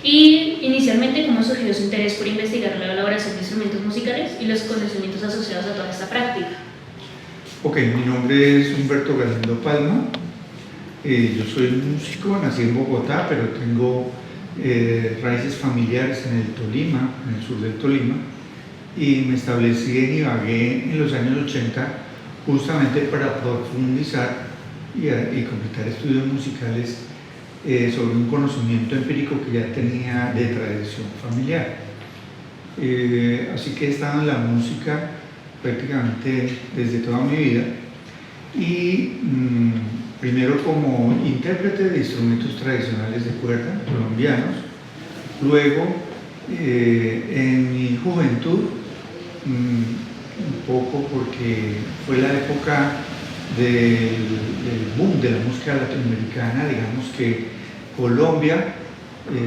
Y inicialmente, ¿cómo surgió su interés por investigar la elaboración de instrumentos musicales y los conocimientos asociados a toda esta práctica? Ok, mi nombre es Humberto Galindo Palma. Yo soy músico, nací en Bogotá, pero tengo raíces familiares en el Tolima, en el sur del Tolima, y me establecí en Ibagué en los años 80 justamente para profundizar y completar estudios musicales sobre un conocimiento empírico que ya tenía de tradición familiar. Así que he estado en la música prácticamente desde toda mi vida y primero como intérprete de instrumentos tradicionales de cuerda colombianos, luego en mi juventud, un poco porque fue la época del boom de la música latinoamericana, digamos que Colombia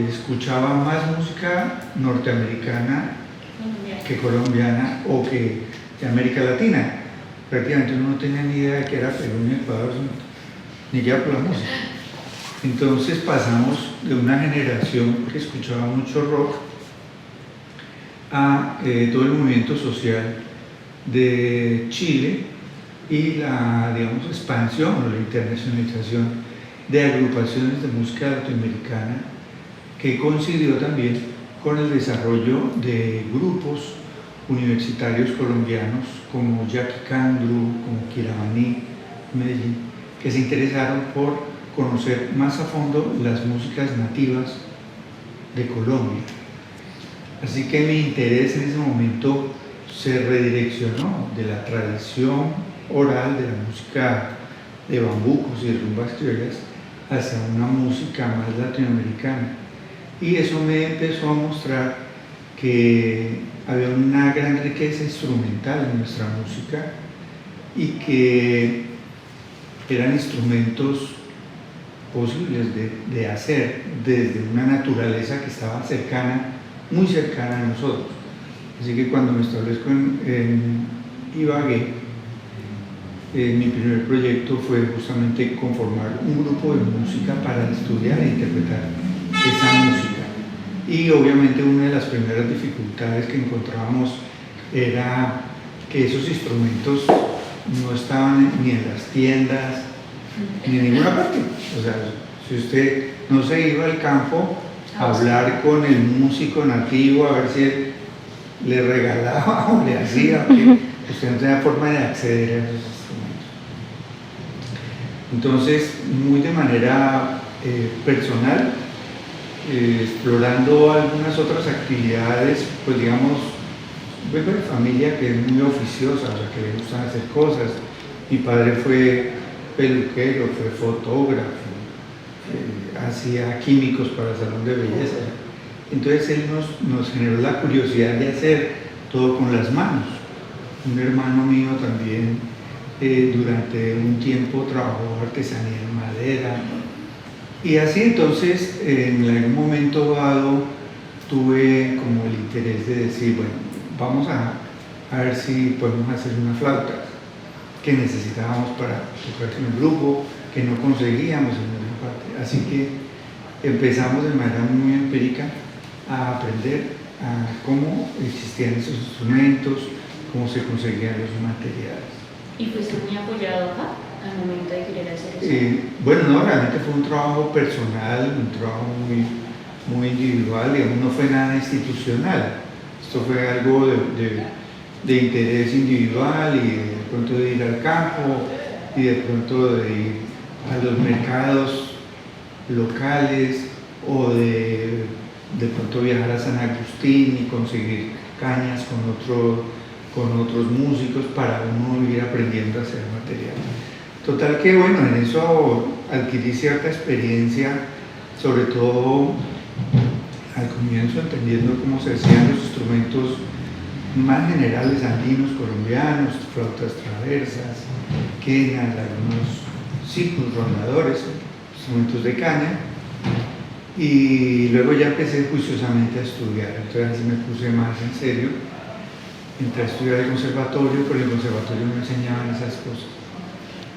escuchaba más música norteamericana que colombiana o que de América Latina. Prácticamente uno no tenía ni idea de que era Perú ni Ecuador, ni ya por la música. Entonces pasamos de una generación que escuchaba mucho rock a todo el movimiento social de Chile y la, digamos, expansión o la internacionalización de agrupaciones de música latinoamericana que coincidió también con el desarrollo de grupos universitarios colombianos como Jackie Candru, como Quirabaní, Medellín, que se interesaron por conocer más a fondo las músicas nativas de Colombia. Así que mi interés en ese momento se redireccionó de la tradición oral de la música de bambucos y de rumbas criollas hacia una música más latinoamericana. Y eso me empezó a mostrar que había una gran riqueza instrumental en nuestra música y que eran instrumentos posibles de hacer desde una naturaleza que estaba cercana, muy cercana a nosotros. Así que cuando me establezco en Ibagué, mi primer proyecto fue justamente conformar un grupo de música para estudiar e interpretar esa música. Y obviamente una de las primeras dificultades que encontrábamos era que esos instrumentos no estaban ni en las tiendas, ni en ninguna parte. O sea, si usted no se iba al campo a hablar con el músico nativo a ver si le regalaba o le hacía, usted no tenía forma de acceder a esos instrumentos. Entonces, muy de manera personal, explorando algunas otras actividades, pues digamos, vengo de familia que es muy oficiosa, o sea, que le gustan hacer cosas. Mi padre fue peluquero, fue fotógrafo, hacía químicos para el salón de belleza. Entonces él nos generó la curiosidad de hacer todo con las manos. Un hermano mío también durante un tiempo trabajó artesanía en madera. Y así entonces, en algún momento dado, tuve como el interés de decir, bueno, vamos a ver si podemos hacer una flauta que necesitábamos para tocar en el grupo, que no conseguíamos en ninguna parte. Así que empezamos de manera muy empírica a aprender a cómo existían esos instrumentos, cómo se conseguían los materiales. ¿Y fuiste muy apoyado acá al momento de querer hacer eso? Bueno, no, realmente fue un trabajo personal, un trabajo muy individual, digamos, no fue nada institucional. Esto fue algo de interés individual y de pronto de ir al campo y de pronto de ir a los mercados locales o de pronto viajar a San Agustín y conseguir cañas con otros músicos para uno ir aprendiendo a hacer material. Total que bueno, en eso adquirí cierta experiencia, sobre todo al comienzo entendiendo cómo se hacían los instrumentos más generales andinos, colombianos, flautas traversas, quenas, algunos círculos, rondadores, instrumentos de caña. Y luego ya empecé juiciosamente a estudiar, entonces así me puse más en serio. Entré a estudiar el conservatorio, pero en el conservatorio no enseñaban esas cosas.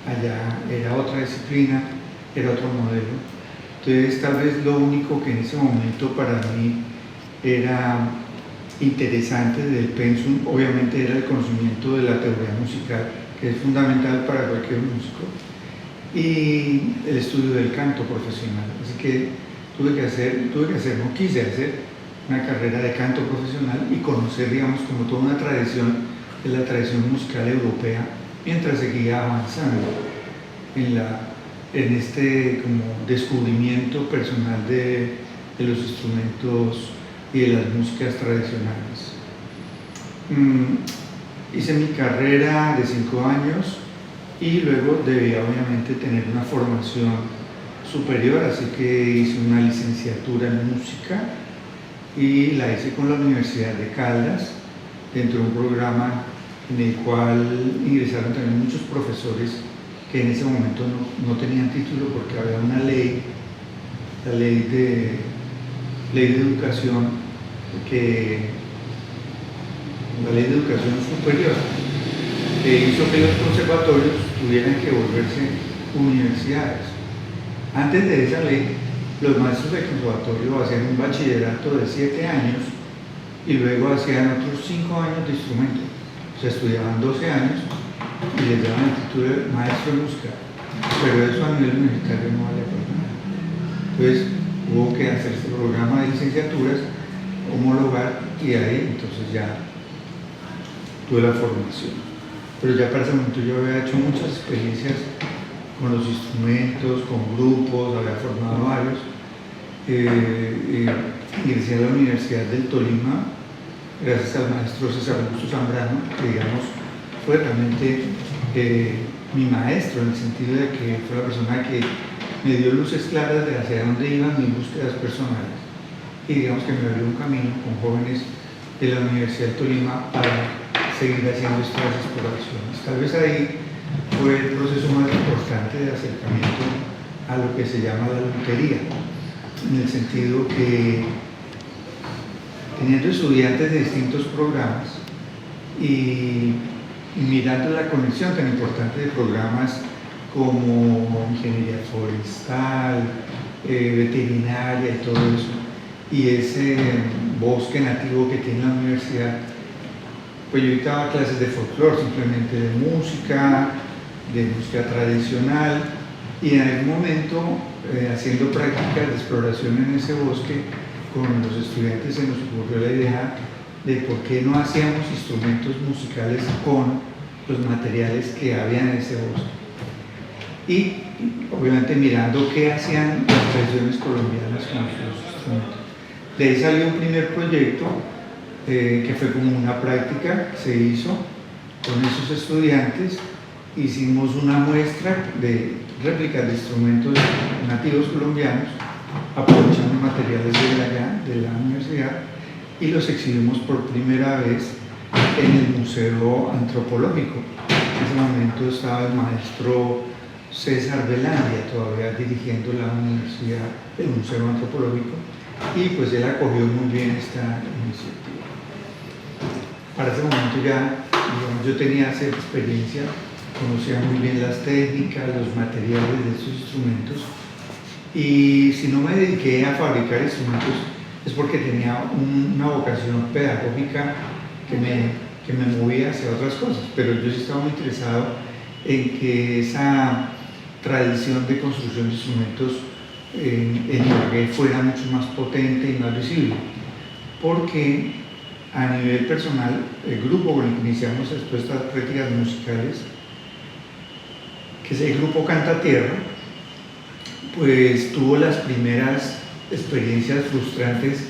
Allá era otra disciplina, era otro modelo. Entonces tal vez lo único que en ese momento para mí era interesante del pensum, obviamente era el conocimiento de la teoría musical, que es fundamental para cualquier músico, y el estudio del canto profesional. Así que quise hacer una carrera de canto profesional y conocer, digamos, como toda una tradición de la tradición musical europea, mientras seguía avanzando en este como descubrimiento personal de los instrumentos y de las músicas tradicionales. Hice mi carrera de 5 años y luego debía obviamente tener una formación superior, así que hice una licenciatura en música y la hice con la Universidad de Caldas, dentro de un programa en el cual ingresaron también muchos profesores que en ese momento no tenían título porque había una ley, la ley de educación, la ley de educación superior, que hizo que los conservatorios tuvieran que volverse universidades. Antes de esa ley, los maestros de conservatorio hacían un bachillerato de 7 años y luego hacían otros 5 años de instrumento. O sea, estudiaban 12 años y les daban el título de maestro de música, pero eso a nivel universitario no valía para nada. Entonces hubo que hacer este programa de licenciaturas, homologar, y ahí entonces ya tuve la formación. Pero ya para ese momento yo había hecho muchas experiencias con los instrumentos, con grupos, había formado varios. Ingresé a la Universidad del Tolima gracias al maestro César Augusto Zambrano, que digamos fue realmente mi maestro, en el sentido de que fue la persona que me dio luces claras de hacia dónde iban mis búsquedas personales, y digamos que me abrió un camino con jóvenes de la Universidad del Tolima para seguir haciendo estas exploraciones. Tal vez ahí fue el proceso más importante de acercamiento a lo que se llama la lutería, en el sentido que teniendo estudiantes de distintos programas y mirando la conexión tan importante de programas como ingeniería forestal, veterinaria y todo eso, y ese bosque nativo que tiene la universidad, pues yo dictaba clases de folclore, simplemente de música tradicional, y en algún momento haciendo prácticas de exploración en ese bosque con los estudiantes se nos ocurrió la idea de por qué no hacíamos instrumentos musicales con los materiales que había en ese bosque, y obviamente mirando qué hacían las tradiciones colombianas con sus instrumentos. De ahí salió un primer proyecto que fue como una práctica que se hizo con esos estudiantes. Hicimos una muestra de réplicas de instrumentos nativos colombianos, aprovechando materiales de la universidad, y los exhibimos por primera vez en el Museo Antropológico. En ese momento estaba el maestro César Velandia todavía dirigiendo la universidad, el Museo Antropológico, y pues él acogió muy bien esta iniciativa. Para ese momento ya, digamos, yo tenía cierta experiencia, conocía muy bien las técnicas, los materiales de estos instrumentos, y si no me dediqué a fabricar instrumentos es porque tenía una vocación pedagógica que me movía hacia otras cosas, pero yo sí estaba muy interesado en que esa tradición de construcción de instrumentos en Ibagué fuera mucho más potente y más visible, porque a nivel personal, el grupo con el que iniciamos después estas prácticas musicales, que es el grupo Canta Tierra, pues tuvo las primeras experiencias frustrantes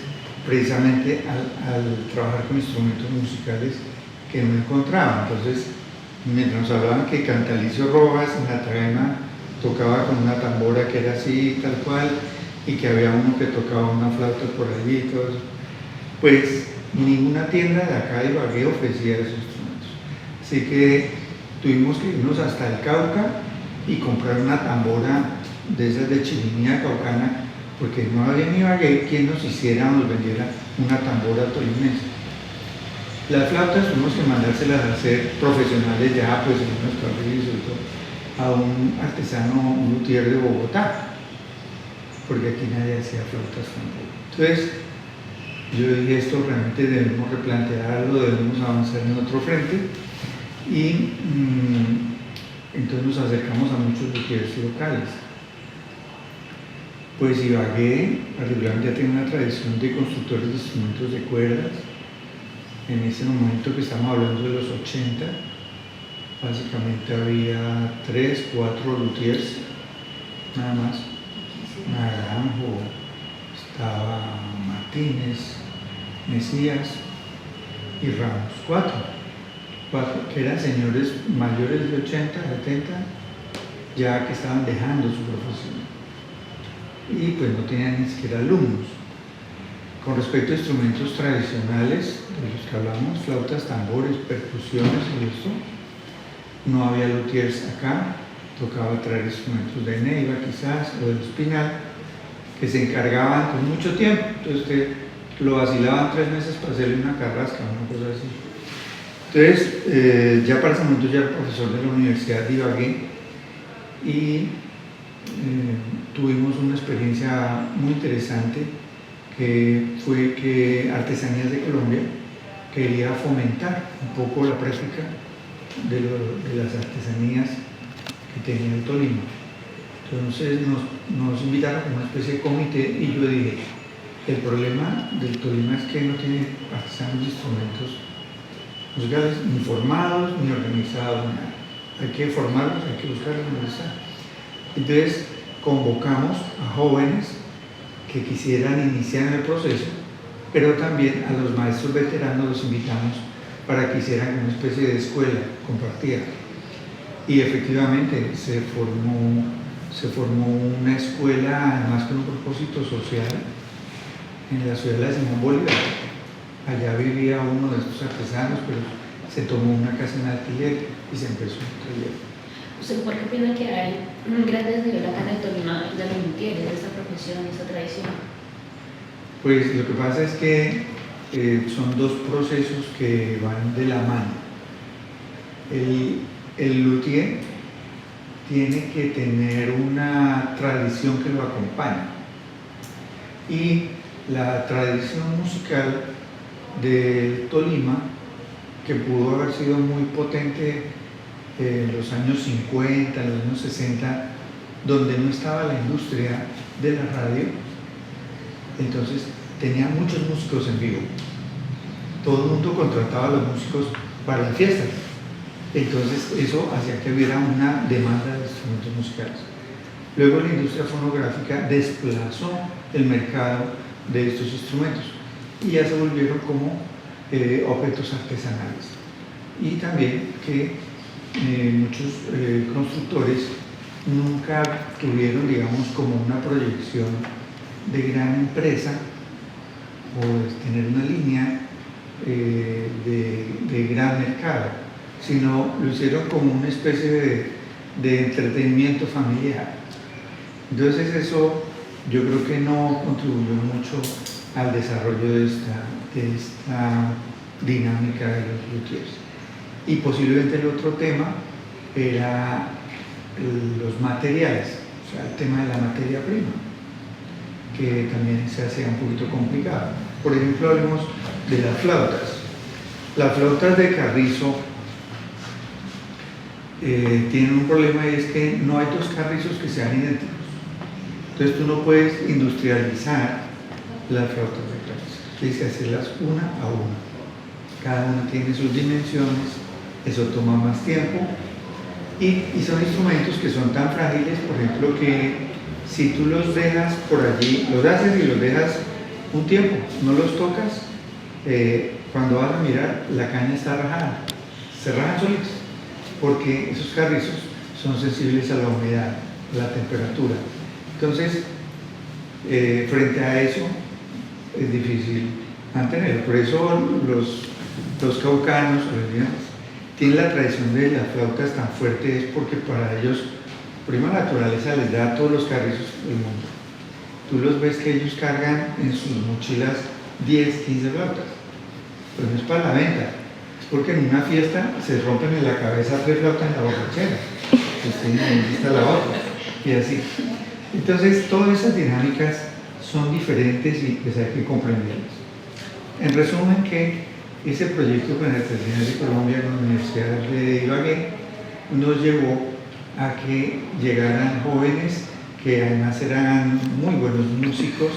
precisamente al trabajar con instrumentos musicales que no encontraban. Entonces, mientras nos hablaban que Cantalicio Rojas en la Travena tocaba con una tambora que era así, tal cual, y que había uno que tocaba una flauta por allí y todo eso, pues ninguna tienda de acá de Ibagué ofrecía esos instrumentos. Así que tuvimos que irnos hasta el Cauca y comprar una tambora de esas de chirimía caucana, porque no había en Ibagué quien nos hiciera o nos vendiera una tambora tolimense. Las flautas tuvimos que mandárselas a hacer profesionales ya, pues en unos carriles y todo, a un artesano, un luthier de Bogotá. porque aquí nadie hacía flautas tampoco. Entonces, yo dije, esto realmente debemos replantearlo, debemos avanzar en otro frente, y entonces nos acercamos a muchos luthieres locales. Pues Ibagué particularmente ya tiene una tradición de constructores de instrumentos de cuerdas. En ese momento que estamos hablando de los 80, básicamente había 3, 4 luthiers, nada más. Naranjo, estaba Martínez, Mesías y Ramos, 4, que eran señores mayores de 80, 70, ya que estaban dejando su profesión y pues no tenían ni siquiera alumnos. Con respecto a instrumentos tradicionales de los que hablamos, flautas, tambores, percusiones y esto, no había luthiers acá. Tocaba traer instrumentos de Neiva quizás o del Espinal, que se encargaban con mucho tiempo. Entonces usted lo vacilaban 3 meses para hacerle una carrasca, una cosa así. Entonces ya para ese momento ya era profesor de la Universidad de Ibagué, y tuvimos una experiencia muy interesante, que fue que Artesanías de Colombia quería fomentar un poco la práctica de las artesanías que tenía el Tolima. Entonces nos invitaron como una especie de comité, y yo dije, el problema del Tolima es que no tiene artesanos de instrumentos musicales ni formados ni organizados, nada. Hay que formarlos, hay que buscarlos donde están. Entonces convocamos a jóvenes que quisieran iniciar en el proceso, pero también a los maestros veteranos los invitamos para que hicieran una especie de escuela compartida. Y efectivamente se formó una escuela, además con un propósito social, en la ciudad de Simón Bolívar. Allá vivía uno de estos artesanos, pero se tomó una casa en alquiler y se empezó un taller. ¿Usted por qué opina que hay un gran desnivel acá en el Tolima de los luthieres, de esta profesión, de esta tradición? Pues lo que pasa es que son dos procesos que van de la mano. El luthier tiene que tener una tradición que lo acompañe, y la tradición musical de Tolima, que pudo haber sido muy potente en los años 50, en los años 60, donde no estaba la industria de la radio, entonces tenía muchos músicos en vivo. Todo el mundo contrataba a los músicos para las fiestas. Entonces eso hacía que hubiera una demanda de instrumentos musicales. Luego la industria fonográfica desplazó el mercado de estos instrumentos y ya se volvieron como objetos artesanales. Y también que muchos constructores nunca tuvieron, digamos, como una proyección de gran empresa o de tener una línea de gran mercado, sino lo hicieron como una especie de entretenimiento familiar. Entonces eso yo creo que no contribuyó mucho al desarrollo de esta dinámica de los luthiers. Y posiblemente el otro tema era los materiales, o sea, el tema de la materia prima, que también se hacía un poquito complicado. Por ejemplo, hablemos de las flautas. Las flautas de carrizo tienen un problema, y es que no hay dos carrizos que sean idénticos. Entonces tú no puedes industrializar las flautas de carrizo, tienes que hacerlas una a una. Cada una tiene sus dimensiones, eso toma más tiempo, y son instrumentos que son tan frágiles, por ejemplo, que si tú los dejas por allí, los haces y los dejas un tiempo, no los tocas, cuando vas a mirar, la caña está rajada, se rajan solitos, porque esos carrizos son sensibles a la humedad, a la temperatura. Entonces, frente a eso, es difícil mantenerlo. Por eso los caucanos tienen la tradición de las flautas tan fuerte, es porque para ellos, prima naturaleza les da todos los carrizos del mundo. Tú los ves que ellos cargan en sus mochilas 10, 15 flautas, pues no es para la venta, es porque en una fiesta se rompen en la cabeza 3 flautas en la borrachera, pues tienen, ahí está la otra, y así. Entonces, todas esas dinámicas son diferentes y pues hay que comprenderlas. En resumen, que ese proyecto con Artesanías de Colombia con la Universidad de Ibagué nos llevó a que llegaran jóvenes que además eran muy buenos músicos,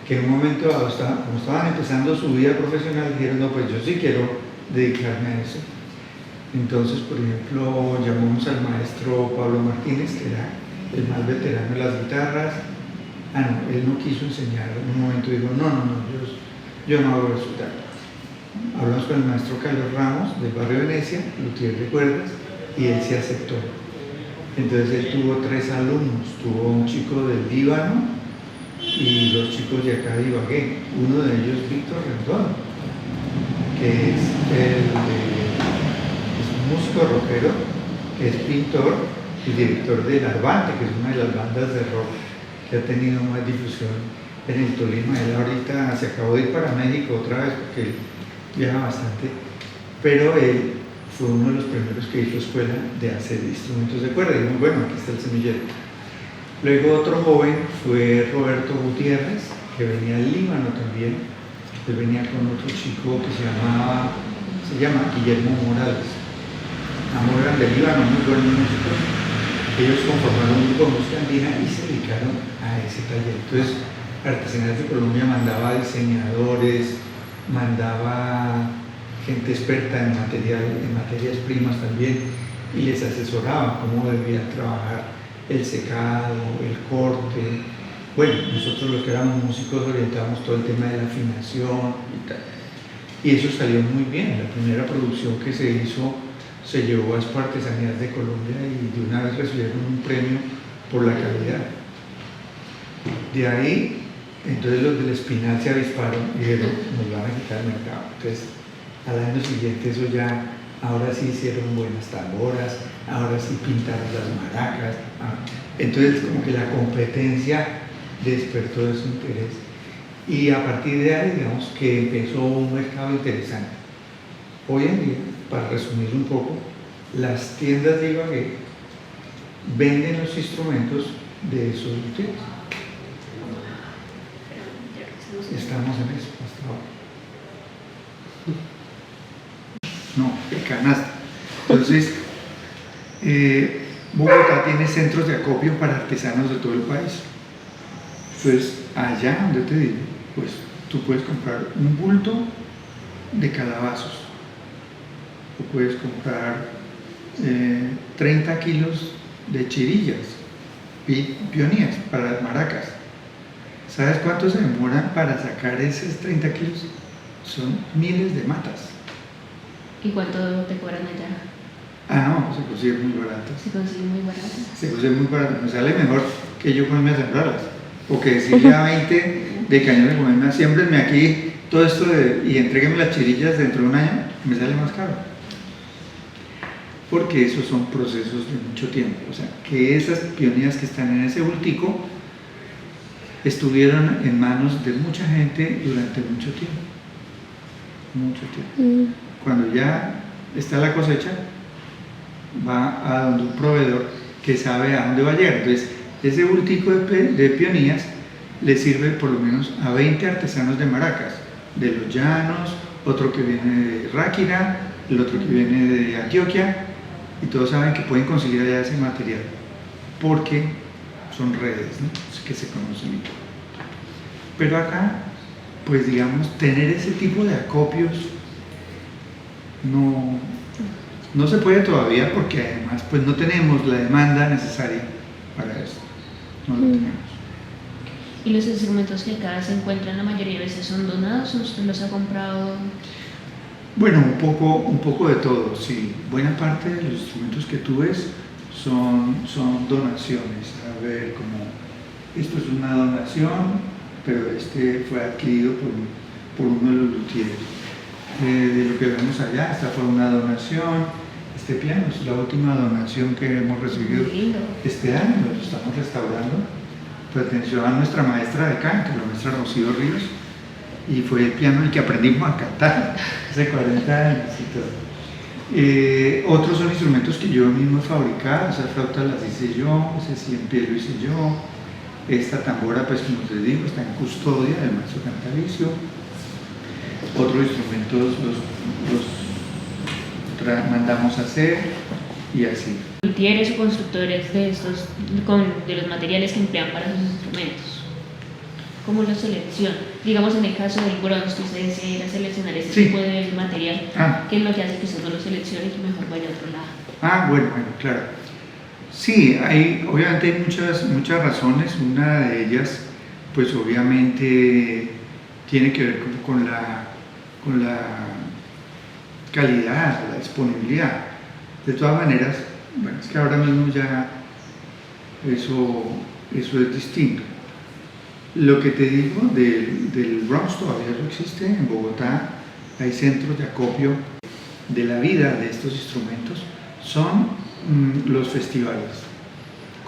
que en un momento dado, como estaban empezando su vida profesional, dijeron, no, pues yo sí quiero dedicarme a eso. Entonces, por ejemplo, llamamos al maestro Pablo Martínez, que era el más veterano de las guitarras. No, él no quiso enseñar. En un momento dijo, no, yo no hago eso. Hablamos con el maestro Carlos Ramos, del barrio Venecia, luthier de cuerdas, y él se aceptó. Entonces él tuvo 3 alumnos, tuvo un chico del Líbano y 2 chicos de acá de Ibagué. Uno de ellos, Víctor Rendón, que es un músico rockero, que es pintor y director de Larvante, que es una de las bandas de rock que ha tenido más difusión en el Tolima. Él ahorita se acabó de ir para México otra vez porque él viaja bastante, pero él fue uno de los primeros que hizo escuela de hacer instrumentos de cuerda. Y bueno, aquí está el semillero. Luego otro joven fue Roberto Gutiérrez, que venía del Líbano también. Él venía con otro chico que se llama Guillermo Morales. Ambos eran del Líbano, muy buenos músicos. Ellos conformaron un grupo de música andina y se dedicaron a ese taller. Entonces, Artesanías de Colombia mandaba diseñadores, mandaba gente experta en materias primas también, y les asesoraba cómo debían trabajar el secado, el corte. Bueno, nosotros los que éramos músicos orientábamos todo el tema de la afinación y tal. Y eso salió muy bien. La primera producción que se hizo se llevó a Expo Artesanías de Colombia y de una vez recibieron un premio por la calidad. De ahí, entonces los del Espinal se avisparon y dijeron, nos van a quitar el mercado. Entonces, al año siguiente eso ya, ahora sí hicieron buenas tamboras, ahora sí pintaron las maracas. Entonces como que la competencia despertó ese interés. Y a partir de ahí, digamos que empezó un mercado interesante. Hoy en día, para resumir un poco, las tiendas de Ibagué venden los instrumentos de esos luthiers. Estamos en eso hasta ahora. No, el canasta. Entonces, Bogotá tiene centros de acopio para artesanos de todo el país. Entonces, allá donde te digo, pues tú puedes comprar un bulto de calabazos, o puedes comprar 30 kilos de chirillas, pionías para las maracas. ¿Sabes cuánto se demoran para sacar esos 30 kilos? Son miles de matas. ¿Y cuánto te cobran allá? No, se consiguen muy baratas. Se consiguen muy baratas. Se consiguen muy baratas. Me sale mejor que yo ponerme a sembrarlas. O que decirle a 20 de cañón de gobierno, siémbrenme aquí todo esto y entréguenme las chirillas dentro de un año, me sale más caro. Porque esos son procesos de mucho tiempo. O sea, que esas pionías que están en ese bultico estuvieron en manos de mucha gente durante mucho tiempo. Mucho tiempo. Cuando ya está la cosecha, va a donde un proveedor que sabe a dónde va a llegar. Entonces, ese bultico de pionías le sirve por lo menos a 20 artesanos de maracas, de los llanos, otro que viene de Ráquira, el otro que viene de Antioquia, y todos saben que pueden conseguir allá ese material, porque son redes, ¿no? Que se conocen. Pero acá, pues digamos, tener ese tipo de acopios no se puede todavía, porque además pues no tenemos la demanda necesaria para eso. No lo tenemos. ¿Y los instrumentos que acá se encuentran la mayoría de veces son donados o usted los ha comprado? Bueno, un poco de todo, sí. Buena parte de los instrumentos que tú ves son donaciones. A ver, como esto es una donación, pero este fue adquirido por uno de los luthiers. De lo que vemos allá, esta fue una donación. Este piano es la última donación que hemos recibido este año, lo estamos restaurando. Perteneció a nuestra maestra de canto, la maestra Rocío Ríos, y fue el piano el que aprendimos a cantar hace 40 años y todo. Otros son instrumentos que yo mismo he fabricado. Esas flautas las hice yo, ese 100 pies lo hice yo, Esta tambora, pues como les digo, está en custodia del maestro Cantalicio. Otros instrumentos los mandamos a hacer y así. Luthieres o constructores de los materiales que emplean para sus instrumentos. ¿Cómo los seleccionan? Digamos, en el caso del bronce, que ustedes desean seleccionar este tipo de material, ¿qué es lo que hace que usted no lo seleccione y que mejor vaya a otro lado? Bueno, claro. Sí, obviamente hay muchas razones. Una de ellas, pues obviamente tiene que ver con la calidad, la disponibilidad. De todas maneras, bueno, es que ahora mismo ya eso es distinto. Lo que te digo del bronce todavía no existe. En Bogotá hay centros de acopio de la vida de estos instrumentos. Son los festivales.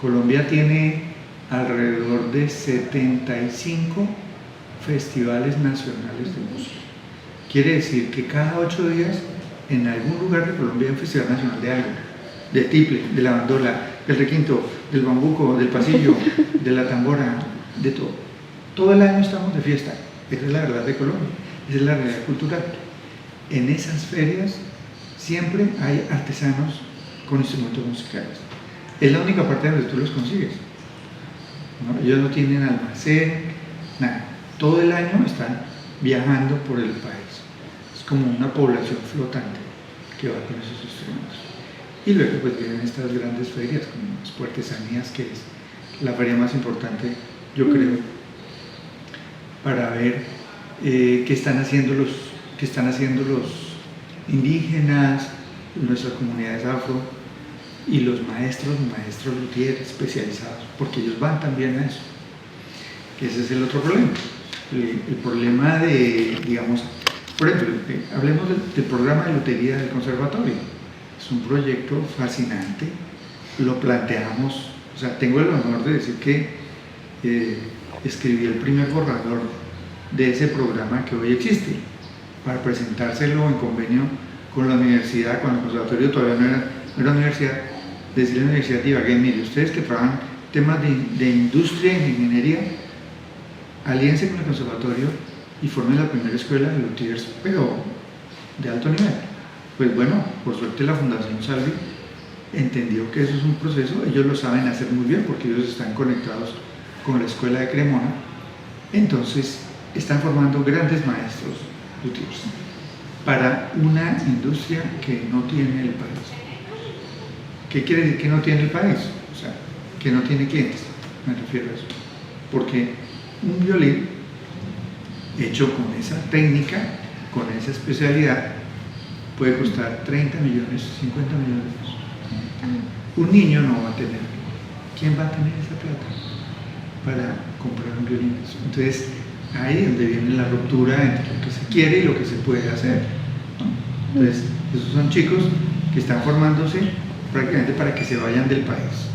Colombia tiene alrededor de 75 festivales nacionales de música. Quiere decir que cada 8 días en algún lugar de Colombia hay un festival nacional de algo, de tiple, de la bandola, del requinto, del bambuco, del pasillo, de la tambora, de todo. Todo el año estamos de fiesta. Esa es la verdad de Colombia, esa es la realidad cultural. En esas ferias siempre hay artesanos con instrumentos musicales. Es la única parte donde tú los consigues, ¿no? Ellos no tienen almacén, nada. Todo el año están viajando por el país. Es como una población flotante que va con esos instrumentos. Y luego pues vienen estas grandes ferias como Expo Artesanías, que es la feria más importante, yo creo, para ver qué están haciendo los indígenas, nuestras comunidades afro y los maestros luthiers especializados, porque ellos van también a eso. Ese es el otro problema. El problema de, digamos, por ejemplo, hablemos del programa de lutería del conservatorio. Es un proyecto fascinante, lo planteamos, o sea, tengo el honor de decir que escribí el primer borrador de ese programa que hoy existe, para presentárselo en convenio con la universidad, cuando el conservatorio todavía no era universidad, decirle a la universidad de Ibagué: mire, ustedes que trabajan temas de industria y de ingeniería, alíense con el conservatorio y formen la primera escuela de luthiers, pero de alto nivel. Pues bueno, por suerte la Fundación Salvi entendió que eso es un proceso, ellos lo saben hacer muy bien porque ellos están conectados con la escuela de Cremona, entonces están formando grandes maestros luthiers para una industria que no tiene el país. ¿Qué quiere decir que no tiene el país? O sea, que no tiene clientes, me refiero a eso. Porque un violín hecho con esa técnica, con esa especialidad, puede costar 30 millones, 50 millones de pesos. Un niño no va a tener. ¿Quién va a tener esa plata para comprar un violín? Entonces, ahí es donde viene la ruptura entre lo que se quiere y lo que se puede hacer, ¿no? Entonces, esos son chicos que están formándose prácticamente para que se vayan del país,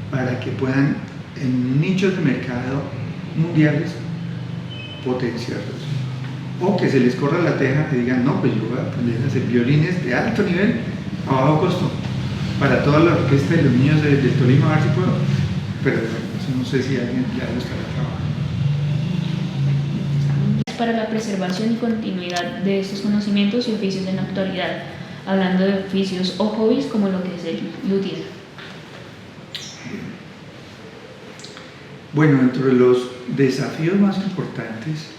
para que puedan en nichos de mercado mundiales potenciarlos, o que se les corra la teja y digan: no, pues yo voy a aprender a hacer violines de alto nivel a bajo costo para toda la orquesta y los niños del Tolima, a ver si puedo. Pero eso no sé si alguien ya lo estará trabajando. Para la preservación y continuidad de estos conocimientos y oficios en la actualidad, hablando de oficios o hobbies como lo que es el luthier. Bueno, entre los desafíos más importantes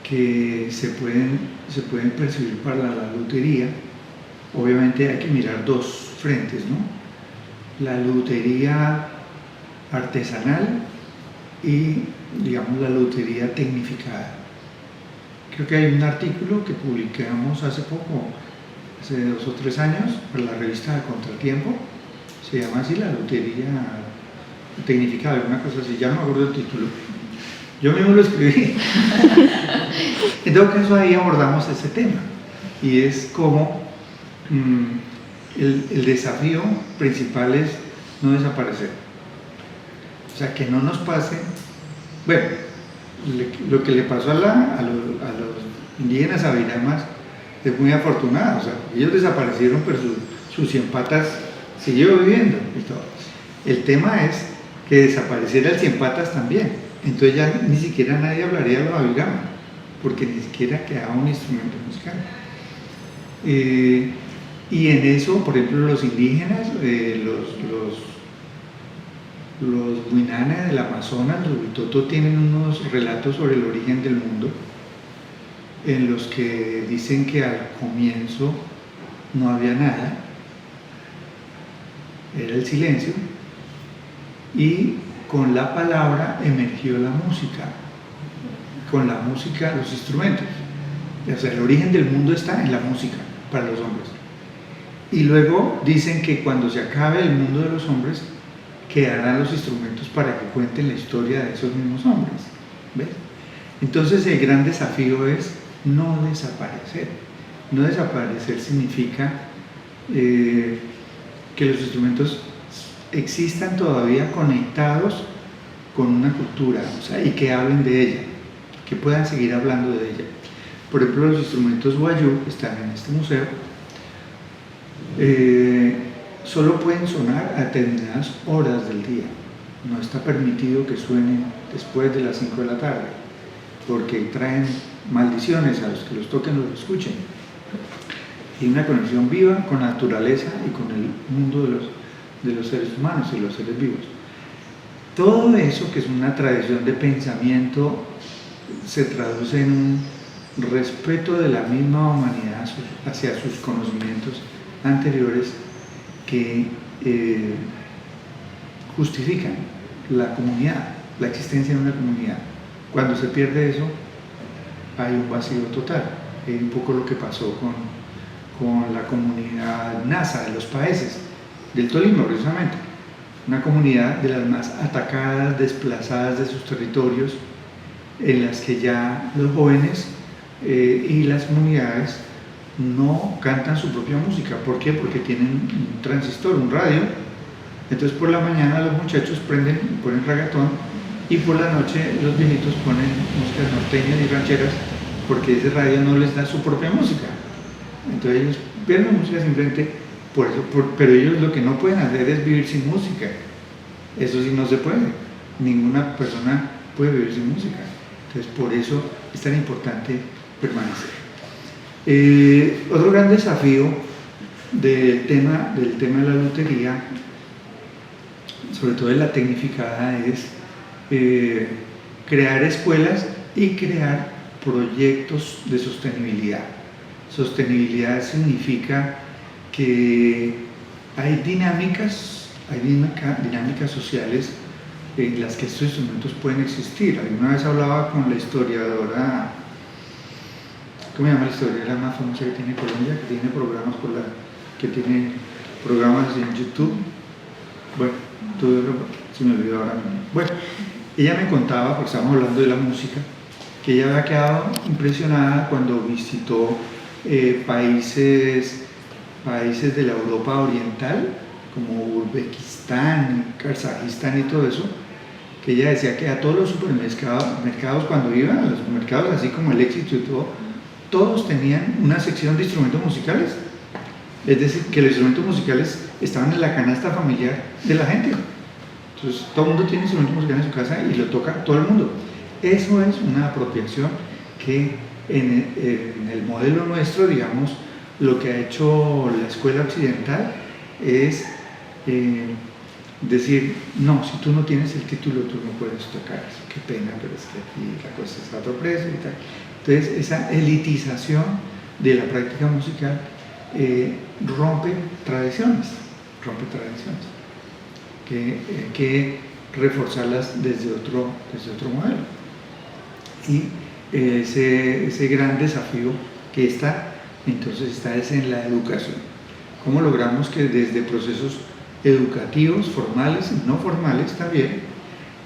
que se pueden percibir para la lutería, obviamente hay que mirar dos frentes, ¿no? La lutería artesanal y, digamos, la lutería tecnificada. Creo que hay un artículo que publicamos hace poco, hace 2 o 3 años, para la revista Contratiempo, se llama así, la lutería tecnificada, alguna cosa así, ya no me acuerdo del título. Yo mismo lo escribí. En todo caso, ahí abordamos ese tema, y es como el desafío principal es no desaparecer. O sea, que no nos pase, bueno, lo que le pasó a los indígenas aviramas es muy afortunado. O sea, ellos desaparecieron, pero sus 100 patas siguió viviendo y todo. El tema es que que desapareciera el cien patas también. Entonces ya ni siquiera nadie hablaría de la babigama, porque ni siquiera quedaba un instrumento musical. Y en eso, por ejemplo, los indígenas, los Huinana del Amazonas, los Huitoto, tienen unos relatos sobre el origen del mundo, en los que dicen que al comienzo no había nada, era el silencio, y con la palabra emergió la música, con la música los instrumentos. O sea, el origen del mundo está en la música para los hombres. Y luego dicen que cuando se acabe el mundo de los hombres, quedarán los instrumentos para que cuenten la historia de esos mismos hombres. ¿Ves? Entonces el gran desafío es no desaparecer. No desaparecer significa que los instrumentos existan todavía conectados con una cultura, o sea, y que hablen de ella, que puedan seguir hablando de ella. Por ejemplo, los instrumentos guayú están en este museo, solo pueden sonar a determinadas horas del día. No está permitido que suenen después de las 5 de la tarde, porque traen maldiciones a los que los toquen o los escuchen. Y una conexión viva con la naturaleza y con el mundo de los seres humanos y los seres vivos. Todo eso, que es una tradición de pensamiento, se traduce en un respeto de la misma humanidad hacia sus conocimientos anteriores que justifican la comunidad, la existencia de una comunidad. Cuando se pierde eso, hay un vacío total. Es un poco lo que pasó con la comunidad Nasa de los países del Tolima, precisamente. Una comunidad de las más atacadas, desplazadas de sus territorios, en las que ya los jóvenes y las comunidades no cantan su propia música. ¿Por qué? Porque tienen un transistor, un radio. Entonces por la mañana los muchachos ponen reggaetón, y por la noche los viejitos ponen músicas norteñas y rancheras, porque ese radio no les da su propia música. Entonces ellos pierden música simplemente por eso, pero ellos lo que no pueden hacer es vivir sin música. Eso sí no se puede. Ninguna persona puede vivir sin música. Entonces por eso es tan importante permanecer. Otro gran desafío del tema de la lutería, sobre todo de la tecnificada, es crear escuelas y crear proyectos de sostenibilidad. Sostenibilidad significa que hay dinámicas sociales en las que estos instrumentos pueden existir. Alguna vez hablaba con la historiadora, ¿cómo se llama la historiadora más famosa que tiene Colombia? Que tiene programas en YouTube. Bueno, se me olvidó ahora mismo. Bueno, ella me contaba, porque estábamos hablando de la música, que ella había quedado impresionada cuando visitó países de la Europa oriental, como Uzbekistán, Kazajistán y todo eso, que ella decía que a todos los supermercados cuando iban, a los mercados así como el Éxito y todo, todos tenían una sección de instrumentos musicales. Es decir, que los instrumentos musicales estaban en la canasta familiar de la gente. Entonces todo el mundo tiene instrumentos musicales en su casa y lo toca todo el mundo. Eso es una apropiación que en el modelo nuestro, digamos, lo que ha hecho la escuela occidental es decir, no, si tú no tienes el título, tú no puedes tocar eso. Qué pena, pero es que aquí la cosa está a otro precio y tal. Entonces, esa elitización de la práctica musical rompe tradiciones, que hay que reforzarlas desde otro modelo. Y ese gran desafío que está es en la educación. ¿Cómo logramos que desde procesos educativos, formales y no formales también,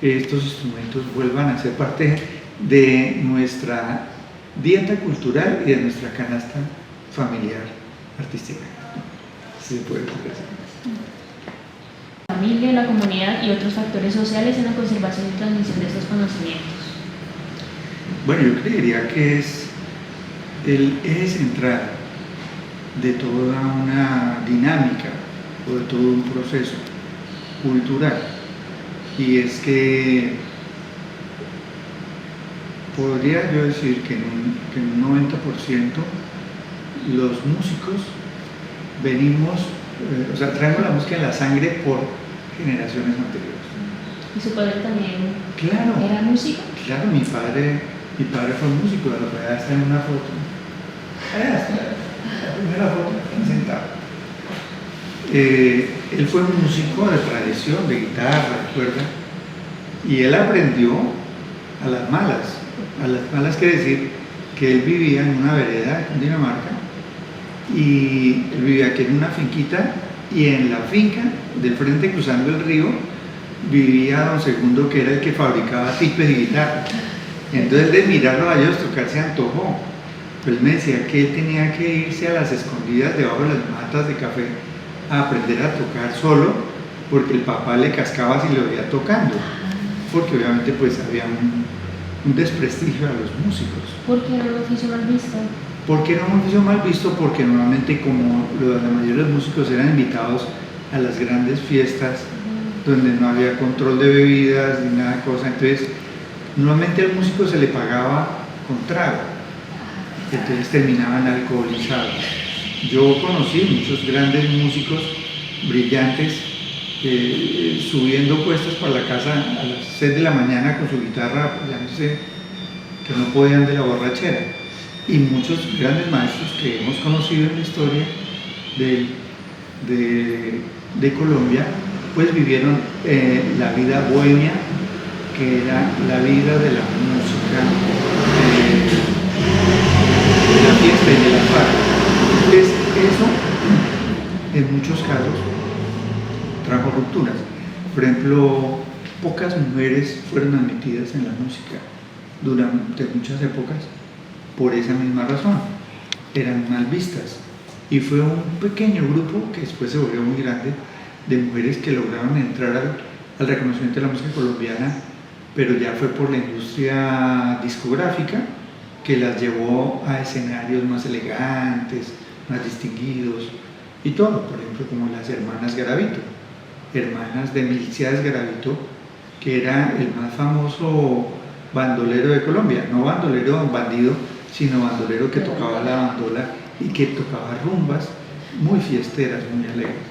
estos instrumentos vuelvan a ser parte de nuestra dieta cultural y de nuestra canasta familiar artística? Si se puede decir así. La familia, la comunidad y otros factores sociales en la conservación y transmisión de estos conocimientos. Bueno, yo creería que es el eje central de toda una dinámica o de todo un proceso cultural. y es que podría yo decir que en un 90% los músicos venimos, o sea, traemos la música en la sangre por generaciones anteriores. ¿Y su padre también Claro, era músico? claro, mi padre fue músico, la verdad está en una foto. Allá está, la primera foto, aquí sentado. Él fue músico de tradición, de guitarra, de cuerda, y él aprendió a las malas. A las malas quiere decir que él vivía en una vereda en Dinamarca, y él vivía aquí en una finquita, y en la finca del frente, cruzando el río, vivía don Segundo, que era el que fabricaba tipes de guitarra. Entonces, de mirarlo a ellos tocar se antojó. Pues él me decía que él tenía que irse a las escondidas debajo de las matas de café a aprender a tocar solo, porque el papá le cascaba si lo veía tocando, porque obviamente pues había un desprestigio a los músicos. ¿Por qué era un oficio mal visto? Porque era un oficio mal visto, porque normalmente, como la mayoría de los músicos eran invitados a las grandes fiestas donde no había control de bebidas ni nada de cosa, entonces normalmente al músico se le pagaba con trago, entonces terminaban alcoholizados. Yo conocí muchos grandes músicos brillantes subiendo cuestas para la casa a las 6 de la mañana con su guitarra apoyándose, que no podían de la borrachera. Y muchos grandes maestros que hemos conocido en la historia de Colombia, pues vivieron la vida bohemia, que era la vida de la música, de la fiesta y de la farra. Entonces, eso, en muchos casos, trajo rupturas. Por ejemplo, pocas mujeres fueron admitidas en la música durante muchas épocas por esa misma razón. Eran mal vistas. Y fue un pequeño grupo, que después se volvió muy grande, de mujeres que lograron entrar al reconocimiento de la música colombiana, pero ya fue por la industria discográfica, que las llevó a escenarios más elegantes, más distinguidos y todo, por ejemplo, como las hermanas Garavito, hermanas de Milciades Garavito, que era el más famoso bandolero de Colombia, no bandolero bandido, sino bandolero que tocaba la bandola y que tocaba rumbas muy fiesteras, muy alegres.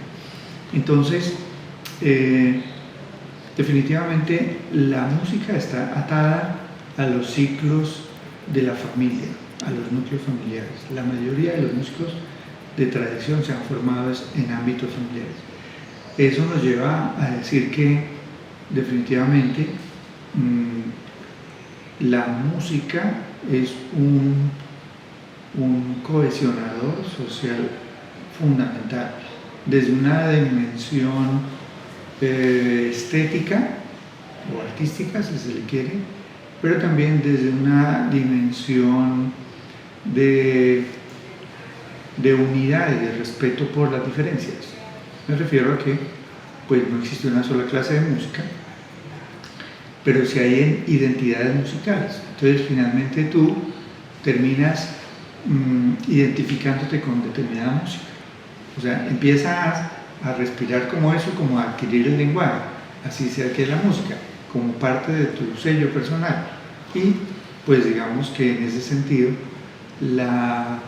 Entonces, definitivamente la música está atada a los ciclos de la familia, a los núcleos familiares. La mayoría de los músicos de tradición se han formado en ámbitos familiares. Eso nos lleva a decir que definitivamente la música es un cohesionador social fundamental, desde una dimensión estética o artística, si se le quiere, pero también desde una dimensión de unidad y de respeto por las diferencias. Me refiero a que pues, no existe una sola clase de música, pero sí hay identidades musicales. Entonces, finalmente tú terminas identificándote con determinada música. O sea, empiezas a respirar como eso, como a adquirir el lenguaje, así sea que es la música, como parte de tu sello personal. Y pues digamos que en ese sentido la